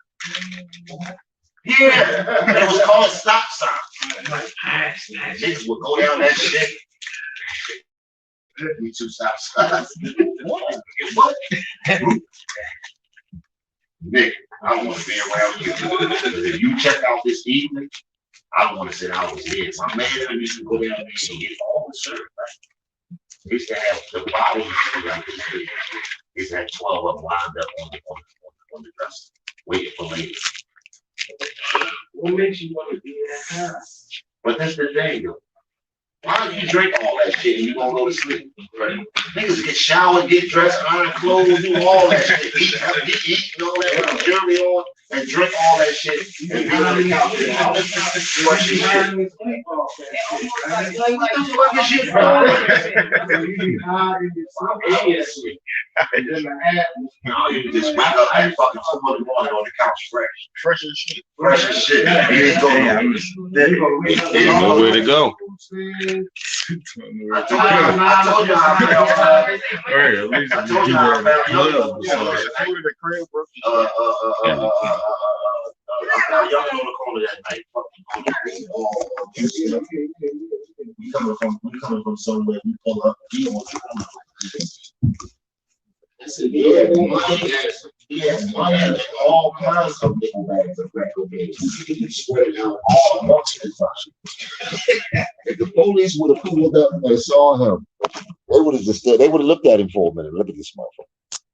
Yeah, and it was called stop signs. Niggas would go down that shit. Me too, stop signs. What? Nick, I don't want to be around you. If you check out this evening, I don't want to say I was there. My man used to go down there and get all the syrup, right? They used to have the bottles like this big. They used to have 12 of them lined up on the dresser, waiting for ladies. What makes you want to be that guy? But that's the thing, though. Why don't you drink all that shit and you gonna go to sleep? Right? Niggas get showered, get dressed, iron clothes, do all that shit, eat, and all that with the jewelry on, and drink all that shit and be on the couch and all this fresh shit. You just wake up at fucking 2 in the morning on the couch fresh as shit. Fresh as shit. You ain't going There's nowhere to go. I told you how I Hey, at least I you told do you how I that found club or young. something. The crib, bro. I found young on the corner that night. We coming from somewhere. We pull up. I said, money, all kinds of nickel bags of crack cocaine. Spread it out all amongst the fuck. If the police would have pulled up and saw him, they would have looked at him for a minute. Look at this motherfucker.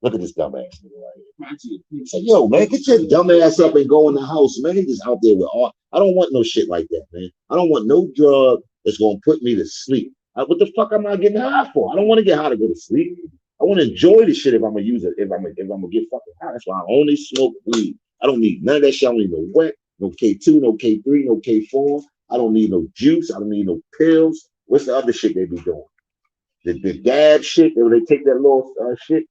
Look at this dumbass nigga right here. Say, yo, man, get your dumb ass up and go in the house, man. He just out there with all. I don't want no shit like that, man. I don't want no drug that's gonna put me to sleep. What the fuck am I getting high for? I don't want to get high to go to sleep. I want to enjoy the shit if I'm gonna use it. If I'm gonna get fucking high, that's why I only smoke weed. I don't need none of that shit. I don't need no wet, no K2, no K3, no K4. I don't need no juice. I don't need no pills. What's the other shit they be doing? The dab shit, where they take that little shit